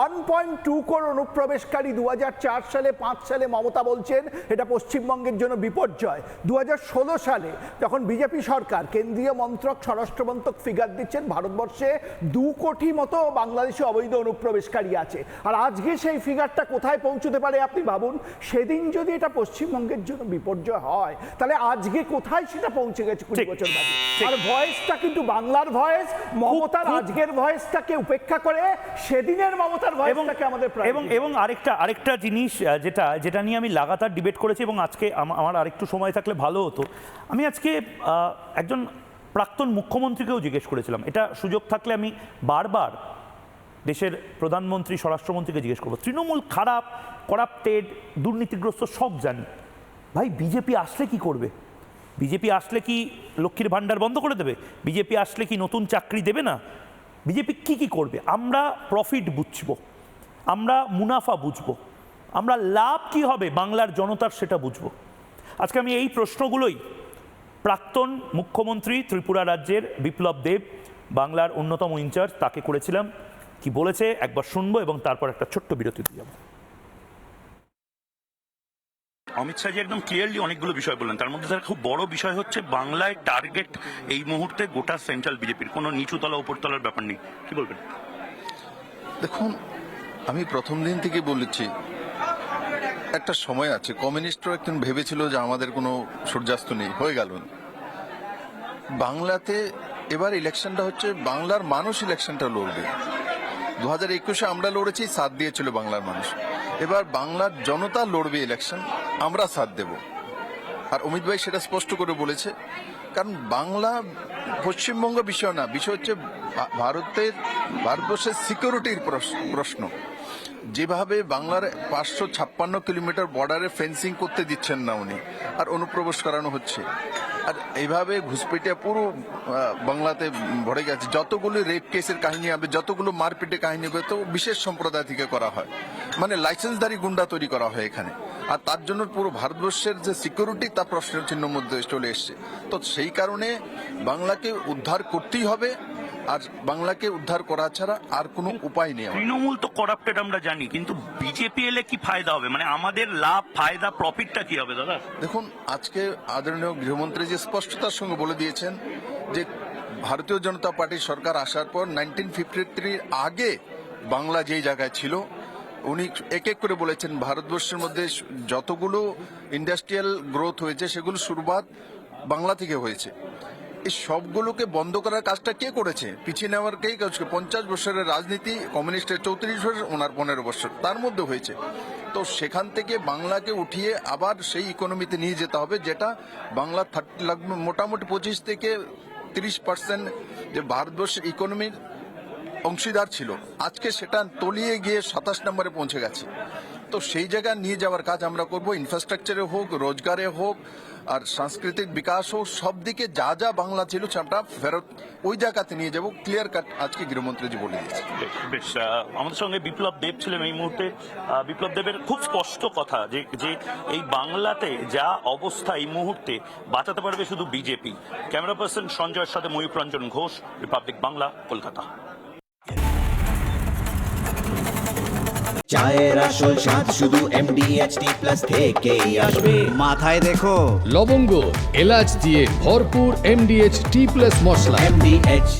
1.2 crore অনুপ্রবেশকারী 2004 সালে। 5 সালে মমতা বলছেন এটা পশ্চিমবঙ্গের জন্য বিপর্যয়। 2016 সালে যখন বিজেপি সরকার, কেন্দ্রীয় মন্ত্রক স্বরাষ্ট্রমন্ত্রক ফিগার দিচ্ছেন ভারতবর্ষে 2 কোটি মতো বাংলাদেশে অবৈধ অনুপ্রবেশকারী আছে। আর আজকে সেই ফিগারটা কোথায় পৌঁছতে পারে আপনি ভাবুন। সেদিন যদি এটা পশ্চিমবঙ্গের জন্য বিপর্যয় হয়, তাহলে আজকে কোথায় সেটা পৌঁছে গেছে 20 বছর বাদে। আর ভয়েসটা কিন্তু বাংলার ভয়েস, মমতার আজকের ভয়েসটাকে উপেক্ষা করে সেদিনের মমতার ভয়েসটাকে আমাদের এবং আরেকটা জিনিস যেটা নিয়ে আমি লাগাতার ডিবেট করেছি, এবং আজকে আমার আরেকটু সময় থাকলে ভালো হতো। আমি আজকে একজন প্রাক্তন মুখ্যমন্ত্রীকেও জিজ্ঞেস করেছিলাম, এটা সুযোগ থাকলে আমি বারবার দেশের প্রধানমন্ত্রী, স্বরাষ্ট্রমন্ত্রীকে জিজ্ঞেস করবো। তৃণমূল খারাপ, করাপ্টেড, দুর্নীতিগ্রস্ত সব জানি, ভাই বিজেপি আসলে কি করবে? বিজেপি আসলে কি লক্ষ্মীর ভাণ্ডার বন্ধ করে দেবে? বিজেপি আসলে কি নতুন চাকরি দেবে না? বিজেপি কি করবে? আমরা প্রফিট বুঝবো, আমরা মুনাফা বুঝবো, আমরা লাভ কি হবে বাংলার জনতার সেটা বুঝবো। আজকে আমি এই প্রশ্নগুলোই প্রাক্তন মুখ্যমন্ত্রী ত্রিপুরা রাজ্যের বিপ্লব দেব, বাংলার অন্যতম ইনচার্জ, তাকে করেছিলাম। কি বলেছে একবার শুনবো এবং তারপর একটা ছোট্ট বিরতি দিয়ে যাবো। অমিত শাহ একদম ক্লিয়ারলি অনেকগুলো বিষয় বললেন, তার মধ্যে খুব বড় বিষয় হচ্ছে বাংলায় টার্গেট এই মুহূর্তে গোটা সেন্ট্রাল বিজেপির, কোনো নিচুতলা উপরতলার ব্যাপার নেই। কি বলবেন? দেখুন, আমি প্রথম দিন থেকে বলেছি একটা সময় আছে, কমিউনিস্টরা একদিন ভেবেছিল যে আমাদের কোনো সূর্যাস্ত নেই, হয়ে গেল। বাংলাতে এবার ইলেকশনটা হচ্ছে বাংলার মানুষ ইলেকশনটা লড়বে। 2021-এ আমরা লড়েছি, সাথ দিয়েছিল বাংলার মানুষ। এবার বাংলার জনতা লড়বে ইলেকশন, আমরা সাথ দেব। আর অমিত ভাই সেটা স্পষ্ট করে বলেছে, কারণ বাংলা পশ্চিমবঙ্গ বিষয় না, বিষয় হচ্ছে ভারতবর্ষের সিকিউরিটির প্রশ্ন। যেভাবে বাংলার 556 কিলোমিটার বর্ডারে ফেন্সিং করতে দিচ্ছেন না উনি, আর অনুপ্রবেশ করানো হচ্ছে, আর এইভাবে ঘুষপেটিয়া পুরো বাংলাতে ভরে গেছে। যতগুলো রেপ কেসের কাহিনী হবে, যতগুলো মারপিটের কাহিনী হবে, তো বিশেষ সম্প্রদায় থেকে করা হয়, মানে লাইসেন্সধারী গুন্ডা তৈরি করা হয় এখানে। আর তার জন্য পুরো ভারতবর্ষের যে সিকিউরিটি তা প্রশ্নের চিহ্নের মধ্যে চলে এসছে। তো সেই কারণে বাংলাকে উদ্ধার করতেই হবে, আর বাংলাকে উদ্ধার করা ছাড়া আর কোনো উপায় নেই। তৃণমূল তো করাপ্টেড আমরা জানি, কিন্তু বিজেপি এলে কি ফায়দা হবে? মানে আমাদের লাভ, ফায়দা, প্রফিটটা কি হবে দাদা? দেখুন, আজকে আদরণীয় গৃহমন্ত্রী যে স্পষ্টতার সঙ্গে বলে দিয়েছেন যে ভারতীয় জনতা পার্টির সরকার আসার পর 1953 আগে বাংলা যেই জায়গায় ছিল, উনি এক এক করে বলেছেন ভারতবর্ষের মধ্যে যতগুলো ইন্ডাস্ট্রিয়াল গ্রোথ হয়েছে সেগুলো শুরুয়াত বাংলা থেকে হয়েছে। এই সবগুলোকে বন্ধ করার কাজটা কে করেছে? পিছিয়ে নেওয়ার কেই কাজ। 50 বছরের রাজনীতি, কমিউনিস্টের 34 বছর, ওনার 15 বছর, তার মধ্যে হয়েছে। তো সেখান থেকে বাংলাকে উঠিয়ে আবার সেই ইকোনমিতে নিয়ে যেতে হবে, যেটা বাংলা মোটামুটি 25 থেকে 30% যে ভারতবর্ষের ইকোনমির অংশীদার ছিল, আজকে সেটা তলিয়ে গিয়ে 27 নম্বরে পৌঁছে গেছে। তো সেই জায়গায় নিয়ে যাওয়ার কাজ আমরা করব, ইনফ্রাস্ট্রাকচারে হোক, রোজগারে হোক, আর সাংস্কৃতিক বিকাশ হোক, সব দিকে যা যা বাংলা ছিল সেটা ফেরত ওই জায়গাতে নিয়ে যাব। ক্লিয়ার কাট আজকে গৃহমন্ত্রীজি বলে দিয়েছে। বেশ, আমাদের সঙ্গে বিপ্লব দেব ছিলেন এই মুহূর্তে। বিপ্লব দেবের খুব স্পষ্ট কথা যে এই বাংলাতে যা অবস্থা এই মুহূর্তে বাঁচাতে পারবে শুধু বিজেপি। ক্যামেরা পার্সন সঞ্জয়ের সাথে ময়ূর রঞ্জন ঘোষ, রিপাবলিক বাংলা, কলকাতা। চায়ের আসল স্বাদ শুধু MDHT+ থেকেই আসবে। মাথায় দেখো লবঙ্গ এলাচ দিয়ে ভরপুর MDH T+ মশলা। MDH